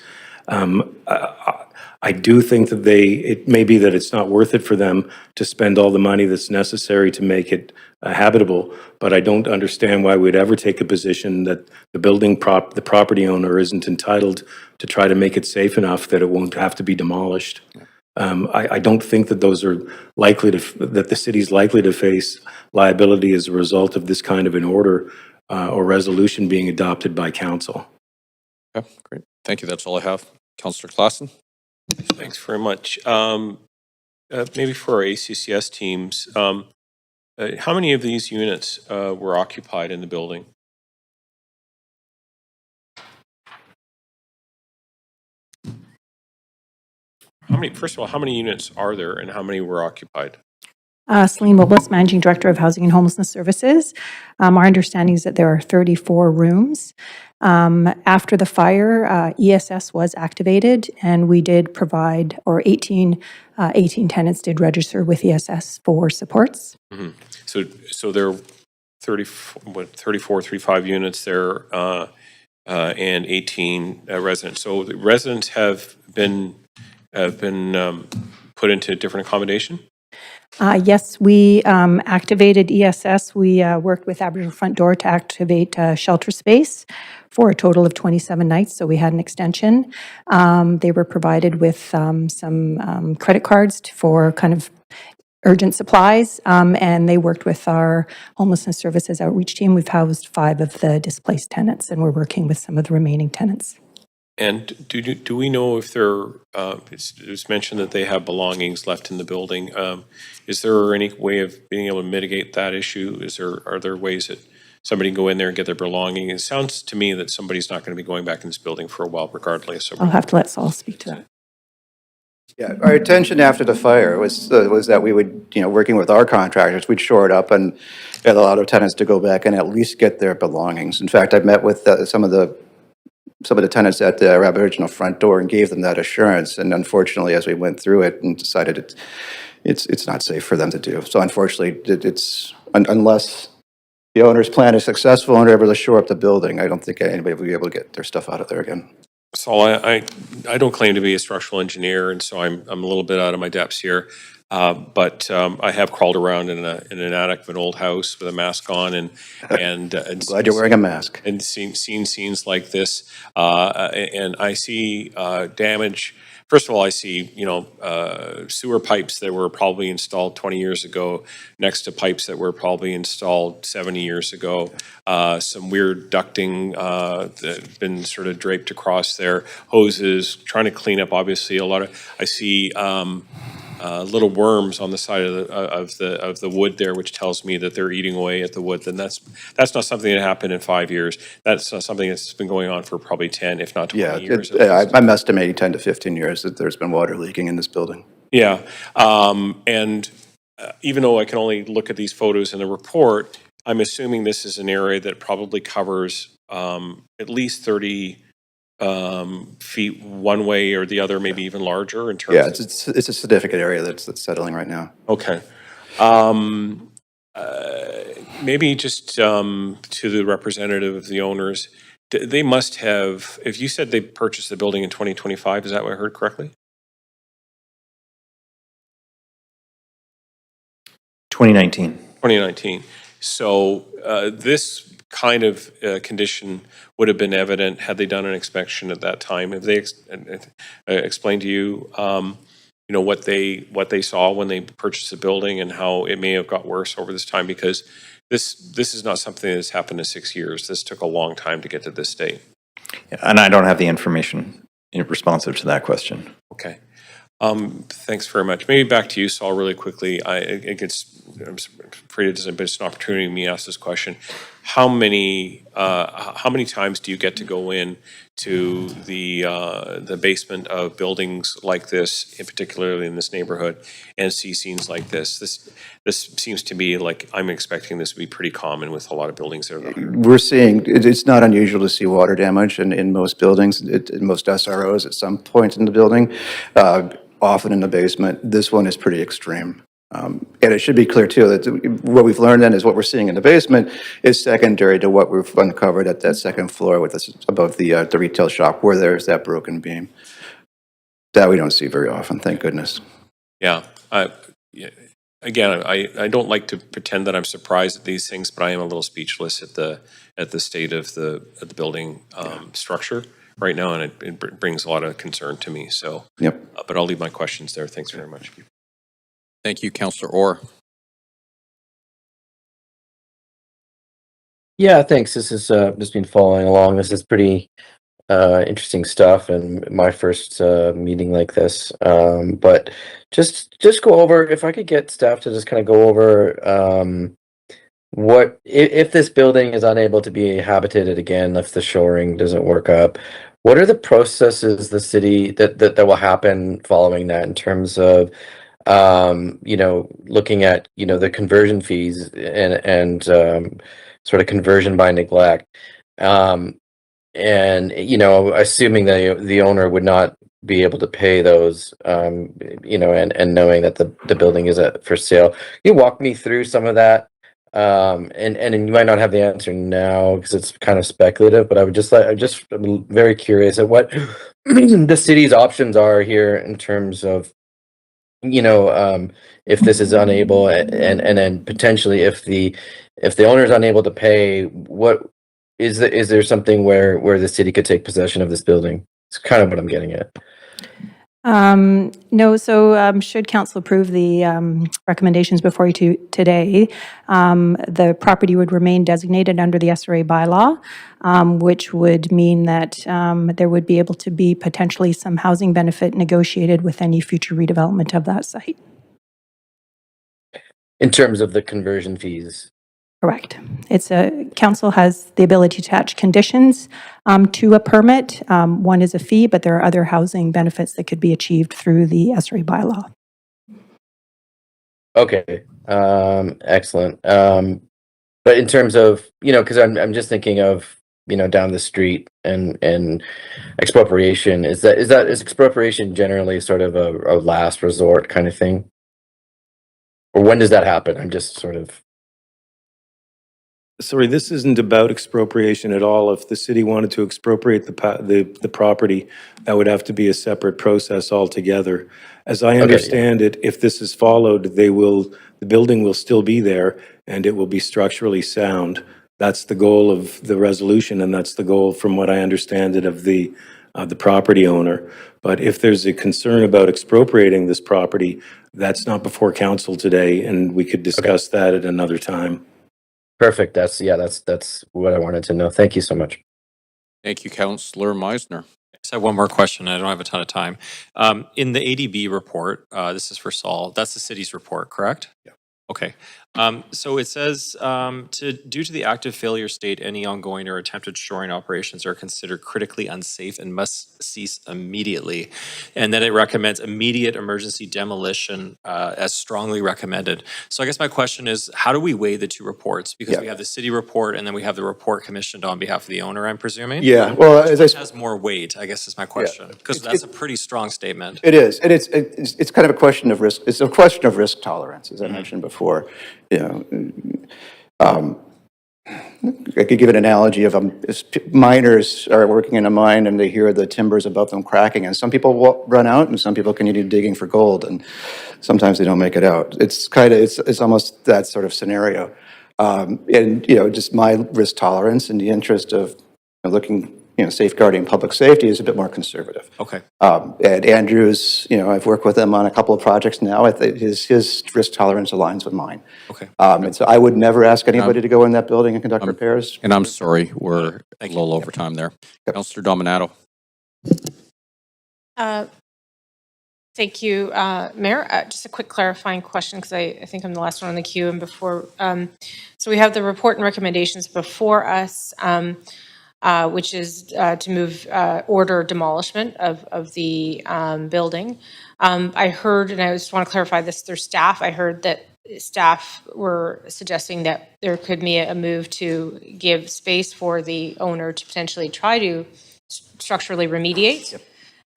I I do think that it may be that it's not worth it for them to spend all the money that's necessary to make it habitable, but I don't understand why we'd ever take a position that the property owner isn't entitled to try to make it safe enough that it won't have to be demolished. I don't think that those are that the city's likely to face liability as a result of this kind of an order or resolution being adopted by council. Okay, great. Thank you. That's all I have. Councillor Klassen? Thanks very much. Maybe for our ACCS teams, how many of these units were occupied in the building? First of all, how many units are there and how many were occupied? Celine Mobles, Managing Director of Housing and Homelessness Services. Our understanding is that there are 34 rooms. After the fire, ESS was activated, and we did provide, or 18 tenants did register with ESS for supports. Mm-hmm. So there are 35 units there and 18 residents. So the residents have been put into different accommodation? Yes, we activated ESS. We worked with Aboriginal Front Door to activate shelter space for a total of 27 nights, so we had an extension. They were provided with some credit cards for kind of urgent supplies, and they worked with our homelessness services outreach team. We've housed 5 of the displaced tenants, and we're working with some of the remaining tenants. And do we know if it was mentioned that they have belongings left in the building? Is there any way of being able to mitigate that issue? Are there ways that somebody can go in there and get their belongings? It sounds to me that somebody's not going to be going back in this building for a while regardless. I'll have to let Saul speak to that. Yeah, our intention after the fire was that we would, working with our contractors, we'd shore it up and get a lot of tenants to go back and at least get their belongings. In fact, I met with some of the tenants at the Aboriginal Front Door and gave them that assurance. And unfortunately, as we went through it and decided it's not safe for them to do. So unfortunately, unless the owner's plan is successful and they're able to shore up the building, I don't think anybody will be able to get their stuff out of there again. So I don't claim to be a structural engineer, and so I'm a little bit out of my depths here. But I have crawled around in an attic of an old house with a mask on, and Glad you're wearing a mask. And seen scenes like this, and I see damage. First of all, I see sewer pipes that were probably installed 20 years ago next to pipes that were probably installed 70 years ago. Some weird ducting that's been sort of draped across there. Hoses, trying to clean up. Obviously, I see little worms on the side of the wood there, which tells me that they're eating away at the wood. And that's not something that happened in 5 years. That's not something that's been going on for probably 10, if not 20 years. I'm estimating 10 to 15 years that there's been water leaking in this building. Yeah, and even though I can only look at these photos in the report, I'm assuming this is an area that probably covers at least 30 feet one way or the other, maybe even larger in terms. Yeah, it's a significant area that's settling right now. Okay. Maybe just to the representative of the owners, they must have, if you said they purchased the building in 2025, is that what I heard correctly? 2019. 2019. So this kind of condition would have been evident had they done an inspection at that time. Have they explained to you, what they saw when they purchased the building and how it may have got worse over this time? Because this is not something that's happened in 6 years. This took a long time to get to this state. And I don't have the information responsive to that question. Okay. Thanks very much. Maybe back to you, Saul, really quickly. I'm afraid it doesn't, but it's an opportunity for me to ask this question. How many times do you get to go in to the basement of buildings like this, in particularly in this neighborhood, and see scenes like this? This seems to be like, I'm expecting this to be pretty common with a lot of buildings that are here. We're seeing, it's not unusual to see water damage in most buildings, in most SROs at some point in the building, often in the basement. This one is pretty extreme. And it should be clear too that what we've learned then is what we're seeing in the basement is secondary to what we've uncovered at that second floor with us above the retail shop where there's that broken beam. That we don't see very often, thank goodness. Yeah. Yeah, again, I don't like to pretend that I'm surprised at these things, but I am a little speechless at the state of the building structure right now, and it brings a lot of concern to me. So, Yep. but I'll leave my questions there. Thanks very much. Thank you, Councillor Orr. Yeah, thanks. This is just been following along. This is pretty interesting stuff, and my first meeting like this. But just go over, if I could get staff to just kind of go over what if this building is unable to be habitated again, if the shoring doesn't work up, what are the processes the city that will happen following that in terms of looking at the conversion fees and sort of conversion by neglect. And assuming that the owner would not be able to pay those, and knowing that the building is for sale. Can you walk me through some of that? And you might not have the answer now because it's kind of speculative, but I'm very curious at what the city's options are here in terms of if this is unable, and then potentially if the owner is unable to pay, what is there something where the city could take possession of this building? It's kind of what I'm getting at. No, so should council approve the recommendations before you today, the property would remain designated under the SRA bylaw, which would mean that there would be able to be potentially some housing benefit negotiated with any future redevelopment of that site. In terms of the conversion fees. Correct. Council has the ability to attach conditions to a permit. One is a fee, but there are other housing benefits that could be achieved through the SRA bylaw. Okay, excellent. But in terms of, because I'm just thinking of, down the street and expropriation, is expropriation generally sort of a last resort kind of thing? Or when does that happen? I'm just sort of. Sorry, this isn't about expropriation at all. If the city wanted to expropriate the property, that would have to be a separate process altogether. As I understand it, if this is followed, the building will still be there and it will be structurally sound. That's the goal of the resolution, and that's the goal, from what I understand it, of the property owner. But if there's a concern about expropriating this property, that's not before council today, and we could discuss that at another time. Perfect. That's what I wanted to know. Thank you so much. Thank you, Councillor Meisner. I just have one more question. I don't have a ton of time. In the ADB report, this is for Saul. That's the city's report, correct? Yeah. Okay. So it says, due to the active failure state, any ongoing or attempted shoring operations are considered critically unsafe and must cease immediately. And then it recommends immediate emergency demolition as strongly recommended. So I guess my question is, how do we weigh the two reports? Because we have the city report and then we have the report commissioned on behalf of the owner, I'm presuming? Yeah, well, as Which has more weight, I guess is my question. Because that's a pretty strong statement. It is, and it's kind of a question of risk. It's a question of risk tolerance, as I mentioned before. I could give an analogy of miners are working in a mine and they hear the timbers above them cracking, and some people run out and some people continue digging for gold, and sometimes they don't make it out. It's almost that sort of scenario, and just my risk tolerance in the interest of looking. Safeguarding public safety is a bit more conservative. Okay. And Andrew's, I've worked with him on a couple of projects now. I think his risk tolerance aligns with mine. Okay. And so I would never ask anybody to go in that building and conduct repairs. And I'm sorry, we're a little over time there. Councillor Dominato. Thank you, Mayor. Just a quick clarifying question, because I think I'm the last one on the queue. And before, so we have the report and recommendations before us, which is to move order demolishment of the building. I heard, and I just want to clarify this through staff, I heard that staff were suggesting that there could be a move to give space for the owner to potentially try to structurally remediate. Yep.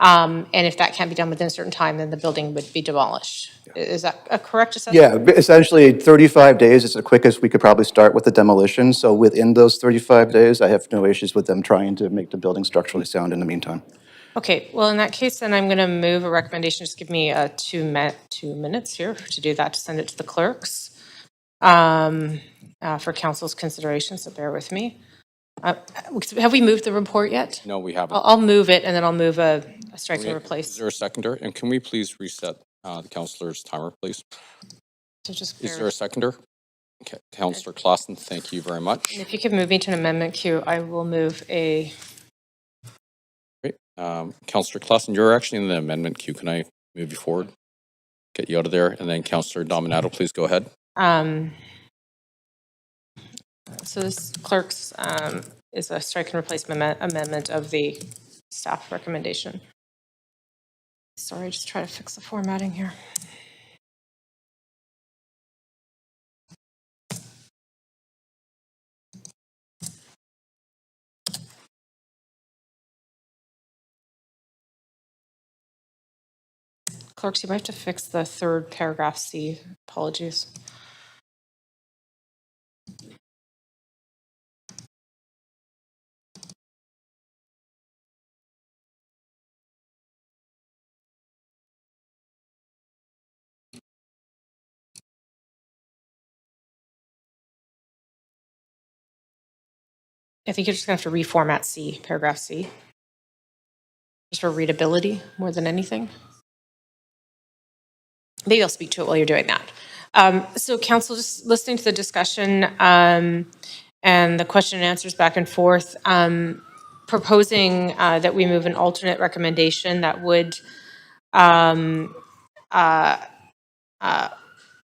And if that can't be done within a certain time, then the building would be demolished. Yeah. Is that a correct assessment? Yeah, essentially 35 days is the quickest we could probably start with the demolition. So within those 35 days, I have no issues with them trying to make the building structurally sound in the meantime. Okay, well, in that case, then I'm going to move a recommendation. Just give me 2 minutes here to do that, to send it to the clerks for council's consideration, so bear with me. Have we moved the report yet? No, we haven't. I'll move it, and then I'll move a strike and Is replace. there a seconder? And can we please reset the councillor's timer, please? So just Is bear there a seconder? Okay, Councillor Clausen, thank you very much. And if you could move me to an amendment queue, I will move a, Great. Councillor Clausen, you're actually in the amendment queue. Can I move you forward? Get you out of there. And then Councillor Dominato, please go ahead. so this clerk's is a strike and replace amendment of the staff recommendation. Sorry, just try to fix the formatting here. Clerks, you might have to fix the third paragraph C. Apologies. I think you're just going to have to reformat C, paragraph C, just for readability more than anything. Maybe I'll speak to it while you're doing that. So council, just listening to the discussion and the question and answers back and forth, proposing that we move an alternate recommendation that would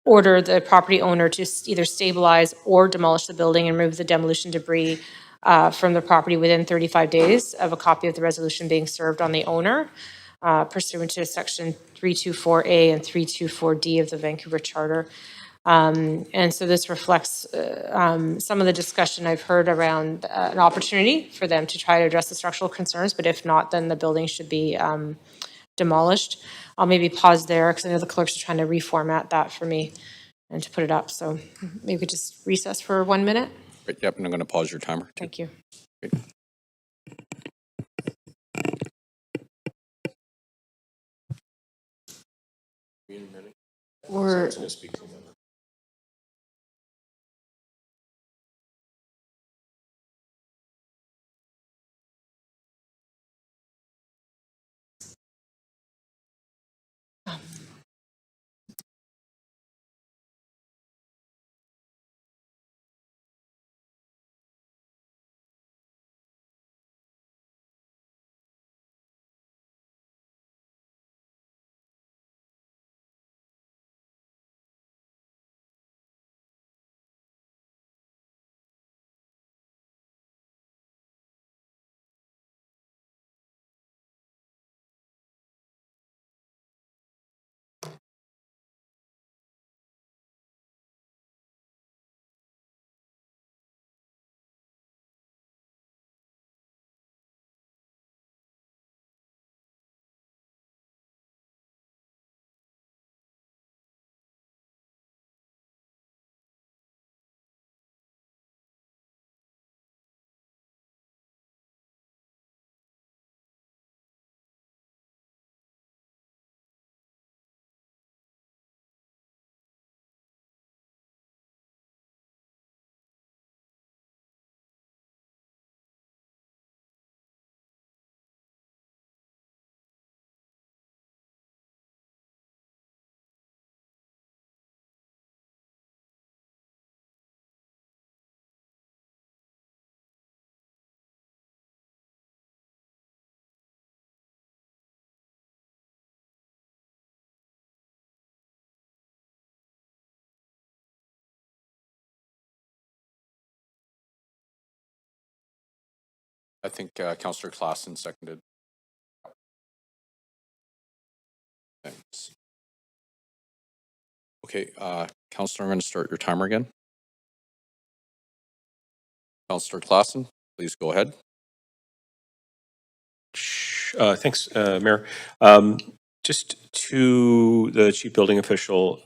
order the property owner to either stabilize or demolish the building and remove the demolition debris from the property within 35 days of a copy of the resolution being served on the owner pursuant to section 324A and 324D of the Vancouver Charter. And so this reflects some of the discussion I've heard around an opportunity for them to try to address the structural concerns, but if not, then the building should be demolished. I'll maybe pause there because I know the clerks are trying to reformat that for me and to put it up. So maybe we could just recess for 1 minute. Great. Yep, and I'm going to pause your timer. Thank you. Great. We're, I think Councillor Clausen seconded. Thanks. Okay, Councillor, I'm going to start your timer again. Councillor Clausen, please go ahead. Thanks, Mayor. Just to the chief building official,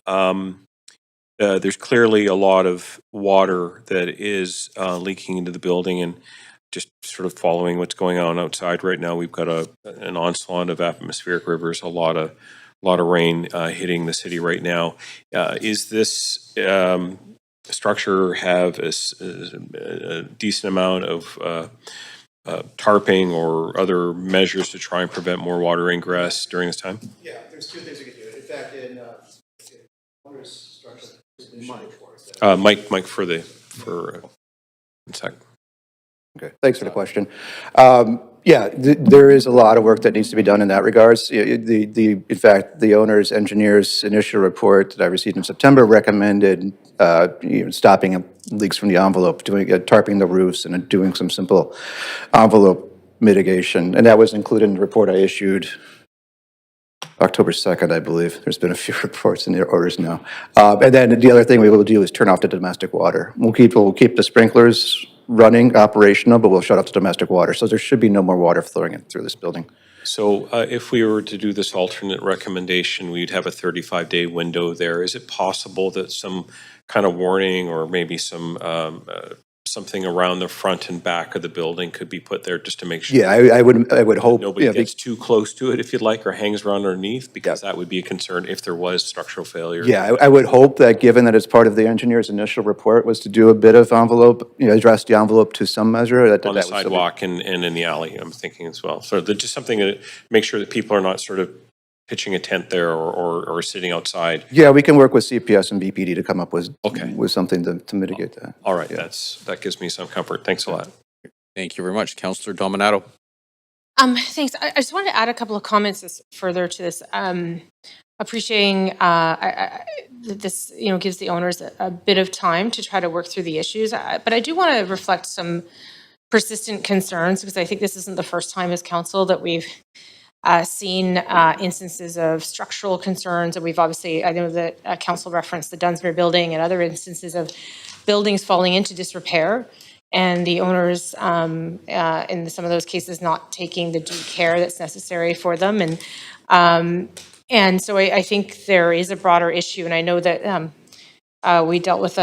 there's clearly a lot of water that is leaking into the building, and just sort of following what's going on outside right now. We've got an onslaught of atmospheric rivers, a lot of rain hitting the city right now. Is this structure have a decent amount of tarping or other measures to try and prevent more water ingress during this time? Yeah, there's two things we can do. In fact, in owner's structure. Mike, for a sec. Okay, thanks for the question. Yeah, there is a lot of work that needs to be done in that regards. In fact, the owner's engineer's initial report that I received in September recommended stopping leaks from the envelope, tarping the roofs and doing some simple envelope mitigation. And that was included in the report I issued October 2nd, I believe. There's been a few reports in the orders now. And then the other thing we will do is turn off the domestic water. We'll keep the sprinklers running, operational, but we'll shut off the domestic water. So there should be no more water flowing in through this building. So if we were to do this alternate recommendation, we'd have a 35-day window there. Is it possible that some kind of warning or maybe some something around the front and back of the building could be put there just to make sure? Yeah, I would hope. Nobody yeah, gets too close to it, if you'd like, or hangs around underneath, because that would be a concern if there was structural failure. Yeah, I would hope that given that it's part of the engineer's initial report was to do a bit of envelope, address the envelope to some measure. That On the would still be- sidewalk and in the alley, I'm thinking as well. So just something to make sure that people are not sort of pitching a tent there or sitting outside. Yeah, we can work with CPS and BPD to come up with Okay. with something to mitigate that. All right, Yeah. that gives me some comfort. Thanks a lot. Thank you very much. Councillor Dominato. Thanks. I just wanted to add a couple of comments further to this. Appreciating that this, gives the owners a bit of time to try to work through the issues. But I do want to reflect some persistent concerns, because I think this isn't the first time as council that we've seen instances of structural concerns. And we've obviously, I know that council referenced the Dunsmuir building and other instances of buildings falling into disrepair, and the owners, in some of those cases, not taking the due care that's necessary for them. And so I think there is a broader issue, and I know that we dealt with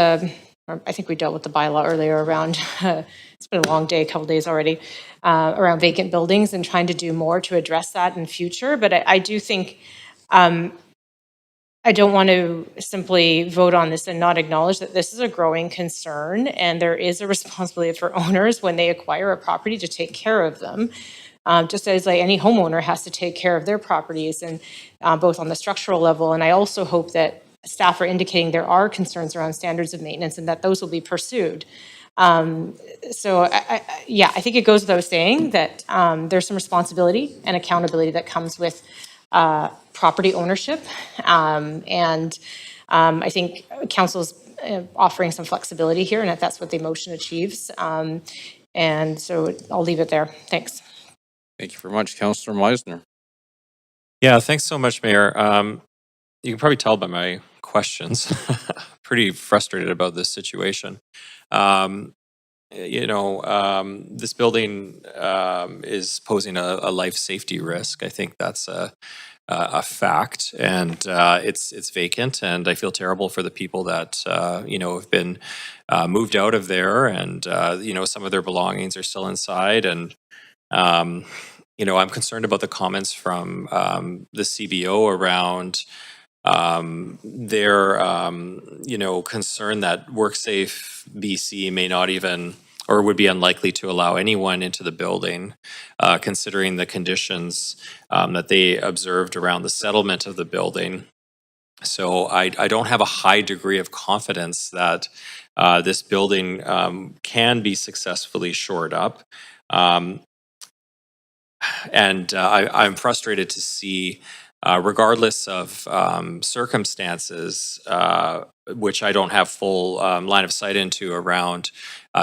I think we dealt with the bylaw earlier around, it's been a long day, a couple days already, around vacant buildings and trying to do more to address that in future. But I do think, I don't want to simply vote on this and not acknowledge that this is a growing concern, and there is a responsibility for owners when they acquire a property to take care of them. Just as like any homeowner has to take care of their properties, and both on the structural level. And I also hope that staff are indicating there are concerns around standards of maintenance and that those will be pursued. So I think it goes without saying that there's some responsibility and accountability that comes with property ownership. And I think council's offering some flexibility here, and that's what the motion achieves. And so I'll leave it there. Thanks. Thank you very much. Councillor Meisner. Yeah, thanks so much, Mayor. You can probably tell by my questions, pretty frustrated about this situation. This building is posing a life safety risk. I think that's a fact, and it's vacant, and I feel terrible for the people that have been moved out of there, and some of their belongings are still inside, and I'm concerned about the comments from the CBO around their concern that WorkSafe BC may not even, or would be unlikely to allow anyone into the building, considering the conditions that they observed around the settlement of the building. So I don't have a high degree of confidence that this building can be successfully shored up. And I'm frustrated to see, regardless of circumstances, which I don't have full line of sight into around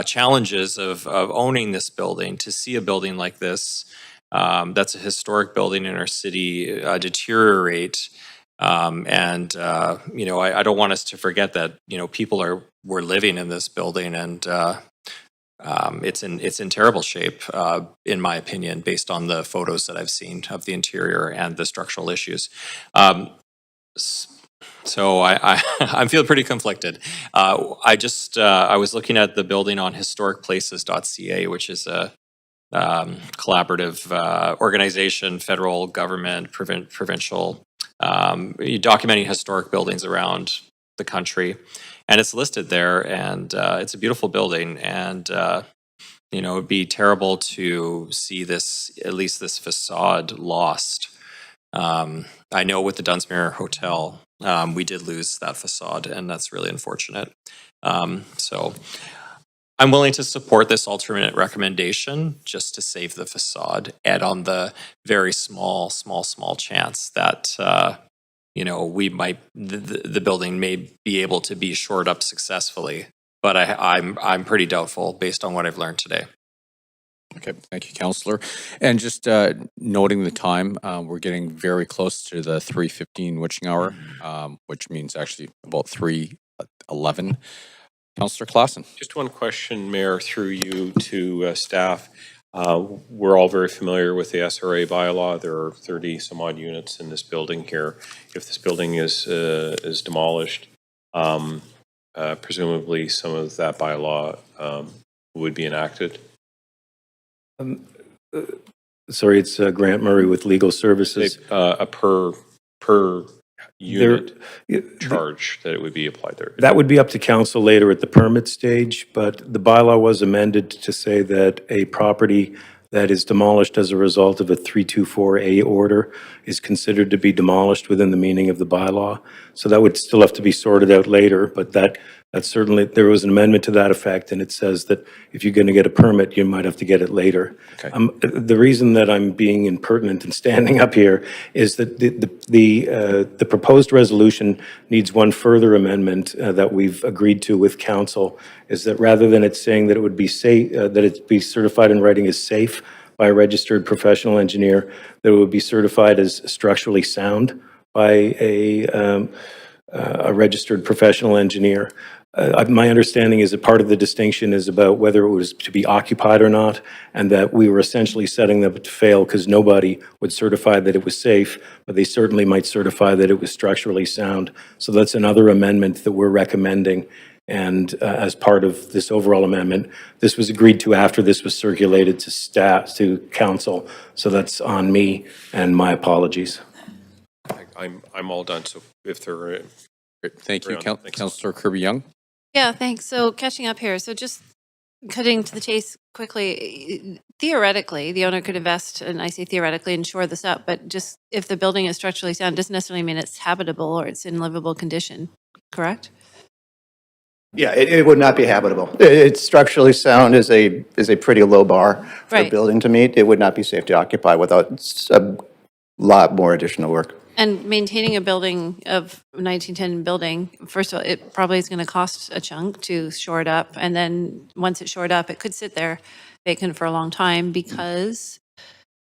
challenges of owning this building, to see a building like this, that's a historic building in our city, deteriorate. I don't want us to forget that, people were living in this building, and it's in terrible shape, in my opinion, based on the photos that I've seen of the interior and the structural issues. So I'm feeling pretty conflicted. I was looking at the building on historicplaces.ca, which is a collaborative organization, federal government, provincial, documenting historic buildings around the country. And it's listed there, and it's a beautiful building. And, it'd be terrible to see this, at least this facade, lost. I know with the Dunsmuir Hotel, we did lose that facade, and that's really unfortunate. So I'm willing to support this alternate recommendation just to save the facade, and on the very small chance that we might the building may be able to be shored up successfully. But I'm pretty doubtful based on what I've learned today. Okay, thank you, Councillor. And just noting the time, we're getting very close to the 3:15 witching hour, which means actually about 3:11. Councillor Claassen. Just one question, Mayor, through you to staff. We're all very familiar with the SRA bylaw. There are 30 some odd units in this building here. If this building is demolished, presumably some of that bylaw would be enacted. Sorry, it's Grant Murray with Legal Services. A per unit charge that it would be applied there. That would be up to council later at the permit stage, but the bylaw was amended to say that a property that is demolished as a result of a 324A order is considered to be demolished within the meaning of the bylaw. So that would still have to be sorted out later, but that's certainly, there was an amendment to that effect, and it says that if you're going to get a permit, you might have to get it later. Okay. The reason that I'm being impertinent and standing up here is that the proposed resolution needs one further amendment that we've agreed to with council, is that rather than it saying that it would be safe, that it be certified in writing as safe by a registered professional engineer, that it would be certified as structurally sound by a registered professional engineer. My understanding is that part of the distinction is about whether it was to be occupied or not, and that we were essentially setting them to fail because nobody would certify that it was safe, but they certainly might certify that it was structurally sound. So that's another amendment that we're recommending. And as part of this overall amendment, this was agreed to after this was circulated to staff, to council. So that's on me, and my apologies. I'm all done. So if there are, Great. Thank you, Thanks. Councillor Kirby-Young. Yeah, thanks. So catching up here. So just cutting to the chase quickly, theoretically, the owner could invest, and I say theoretically, and shore this up, but just if the building is structurally sound, doesn't necessarily mean it's habitable or it's in livable condition, correct? Yeah, it would not be habitable. It's structurally sound is a pretty low bar for a Right. building to meet. It would not be safe to occupy without a lot more additional work. And maintaining a building of 1910 building, first of all, it probably is going to cost a chunk to shore it up. And then once it's shored up, it could sit there vacant for a long time because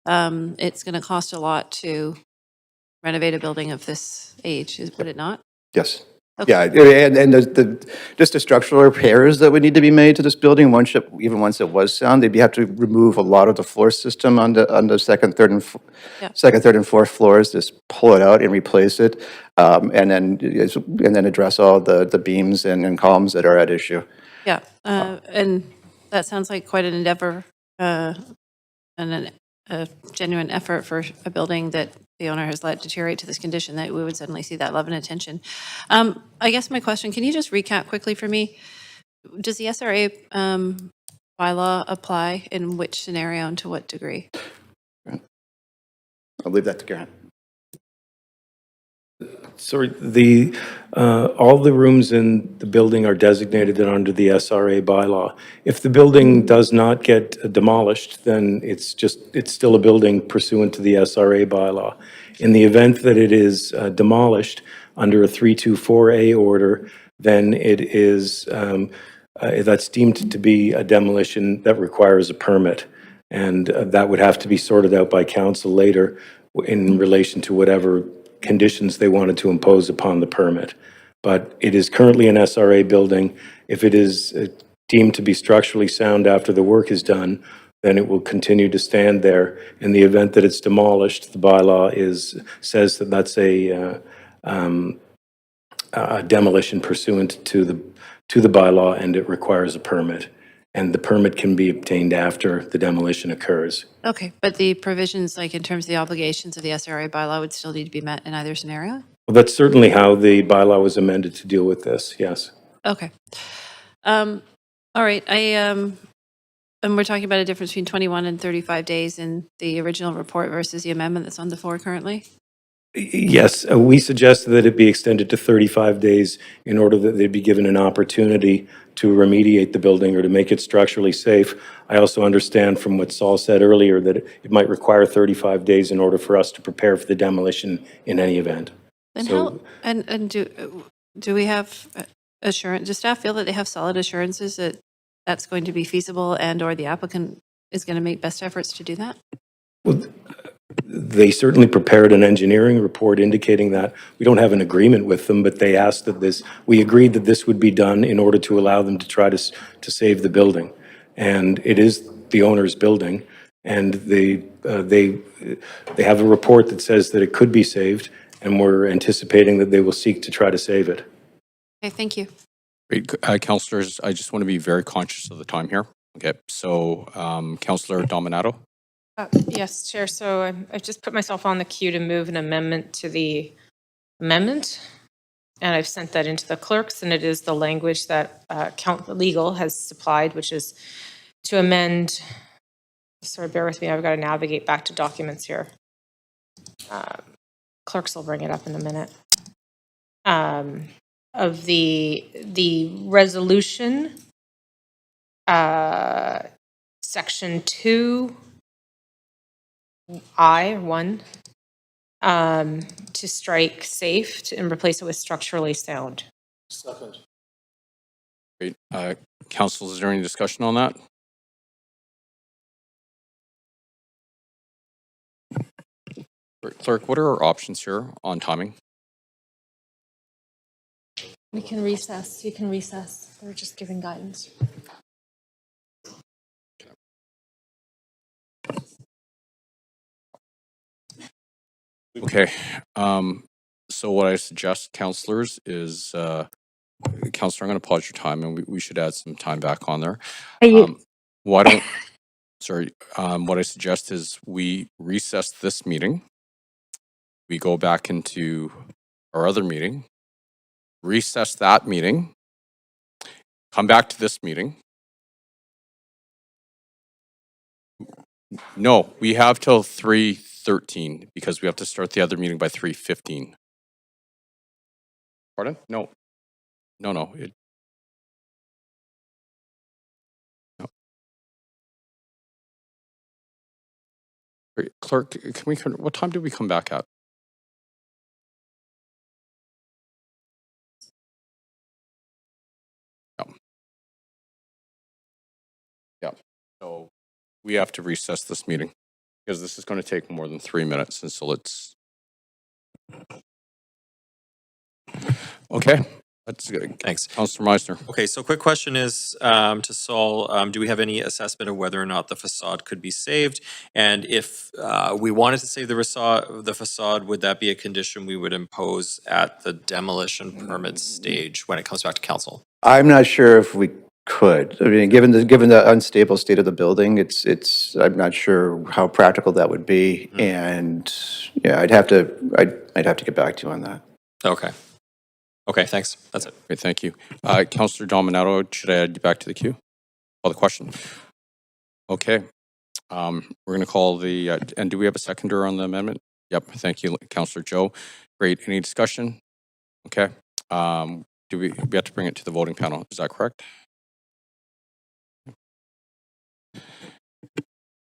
it's going to cost a lot to renovate a building of this age, would it not? Yes. Okay. Yeah, and just the structural repairs that would need to be made to this building, even once it was sound, they'd have to remove a lot of the floor system on the second, third, and fourth floors, just pull it out and replace it, and then address all the beams and columns that are at issue. Yeah, and that sounds like quite an endeavor and a genuine effort for a building that the owner has let deteriorate to this condition, that we would suddenly see that love and attention. I guess my question, can you just recap quickly for me? Does the SRA bylaw apply in which scenario and to what degree? I'll leave that to Grant. Sorry, all the rooms in the building are designated under the SRA bylaw. If the building does not get demolished, then it's still a building pursuant to the SRA bylaw. In the event that it is demolished under a 324A order, then it is, that's deemed to be a demolition that requires a permit. And that would have to be sorted out by council later in relation to whatever conditions they wanted to impose upon the permit. But it is currently an SRA building. If it is deemed to be structurally sound after the work is done, then it will continue to stand there. In the event that it's demolished, the bylaw says that that's a demolition pursuant to the bylaw, and it requires a permit. and the permit can be obtained after the demolition occurs. Okay, but the provisions, like in terms of the obligations of the SRA bylaw, would still need to be met in either scenario? Well, that's certainly how the bylaw was amended to deal with this, yes. Okay. All right, and we're talking about a difference between 21 and 35 days in the original report versus the amendment that's on the floor currently? Yes, we suggested that it be extended to 35 days in order that they'd be given an opportunity to remediate the building or to make it structurally safe. I also understand from what Saul said earlier that it might require 35 days in order for us to prepare for the demolition in any event. Then So- how, and do we have assurance, does staff feel that they have solid assurances that that's going to be feasible and/or the applicant is going to make best efforts to do that? Well, they certainly prepared an engineering report indicating that. We don't have an agreement with them, but they asked that we agreed that this would be done in order to allow them to try to save the building. And it is the owner's building, and they have a report that says that it could be saved, and we're anticipating that they will seek to try to save it. Okay, thank you. Great. Councillors, I just want to be very conscious of the time here. Okay, so Councillor Dominato. Yes, Chair. So I've just put myself on the queue to move an amendment to the amendment. And I've sent that into the clerks, and it is the language that legal has supplied, which is to amend, sorry, bear with me, I've got to navigate back to documents here. Clerks will bring it up in a minute. Of the resolution, section 2I1, to strike safe and replace it with structurally sound. Second. Great. Council, is there any discussion on that? Clerk, what are our options here on timing? We can recess. You can recess. We're just giving guidance. Okay. So what I suggest, councillors, is Councillor, I'm going to pause your time, and we should add some time back on there. Why don't? Sorry. What I suggest is we recess this meeting. We go back into our other meeting, recess that meeting, come back to this meeting. No, we have till 3:13 because we have to start the other meeting by 3:15. Pardon? No. No. No. Great. Clerk, what time did we come back at? Yeah. Yeah. So we have to recess this meeting because this is going to take more than 3 minutes. And so let's. Okay. That's good. Thanks. Councillor Meisner. Okay, so quick question is to Saul, do we have any assessment of whether or not the facade could be saved? And if we wanted to save the facade, would that be a condition we would impose at the demolition permit stage when it comes back to council? I'm not sure if we could. I mean, given the unstable state of the building, I'm not sure how practical that would be. And yeah, I'd have to get back to you on that. Okay. Okay, thanks. That's it. Great, thank you. Councillor Dominato, should I add you back to the queue? Call the question. Okay. We're going to call the, and do we have a seconder on the amendment? Yep, thank you, Councillor Joe. Great, any discussion? Okay. Do we have to bring it to the voting panel? Is that correct?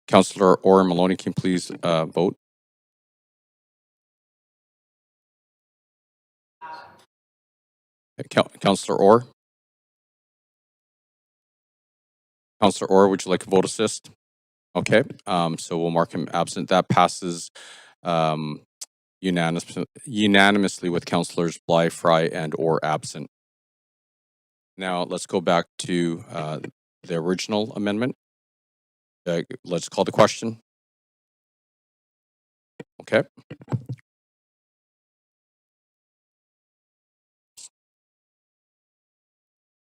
Councillor Orr Maloney, can you please vote? Councillor Orr? Councillor Orr, would you like a vote assist? Okay, so we'll mark him absent. That passes unanimously with Councillors Bly, Fry, and Orr absent. Now let's go back to the original amendment. Let's call the question. Okay.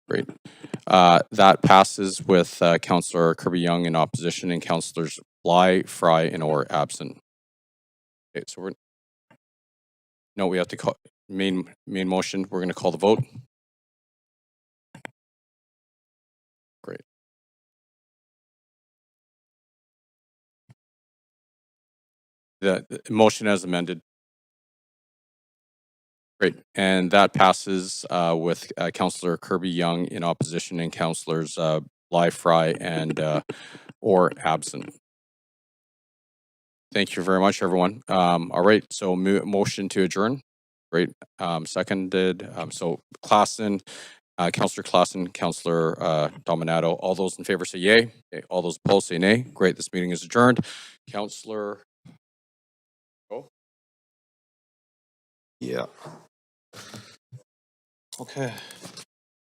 Great. That passes with Councillor Kirby-Young in opposition and Councillors Bly, Fry, and Orr absent. Okay, so we have to call main motion. We're going to call the vote. Great. The motion as amended. Great. And that passes with Councillor Kirby-Young in opposition and Councillors Bly, Fry, and Orr absent. Thank you very much, everyone. All right, so motion to adjourn. Great. Seconded. So Klassen, Councillor Klassen, Councillor Dominato. All those in favor say yay. Okay, all those opposed say nay. Great. This meeting is adjourned. Councillor. Oh. Yeah. Okay.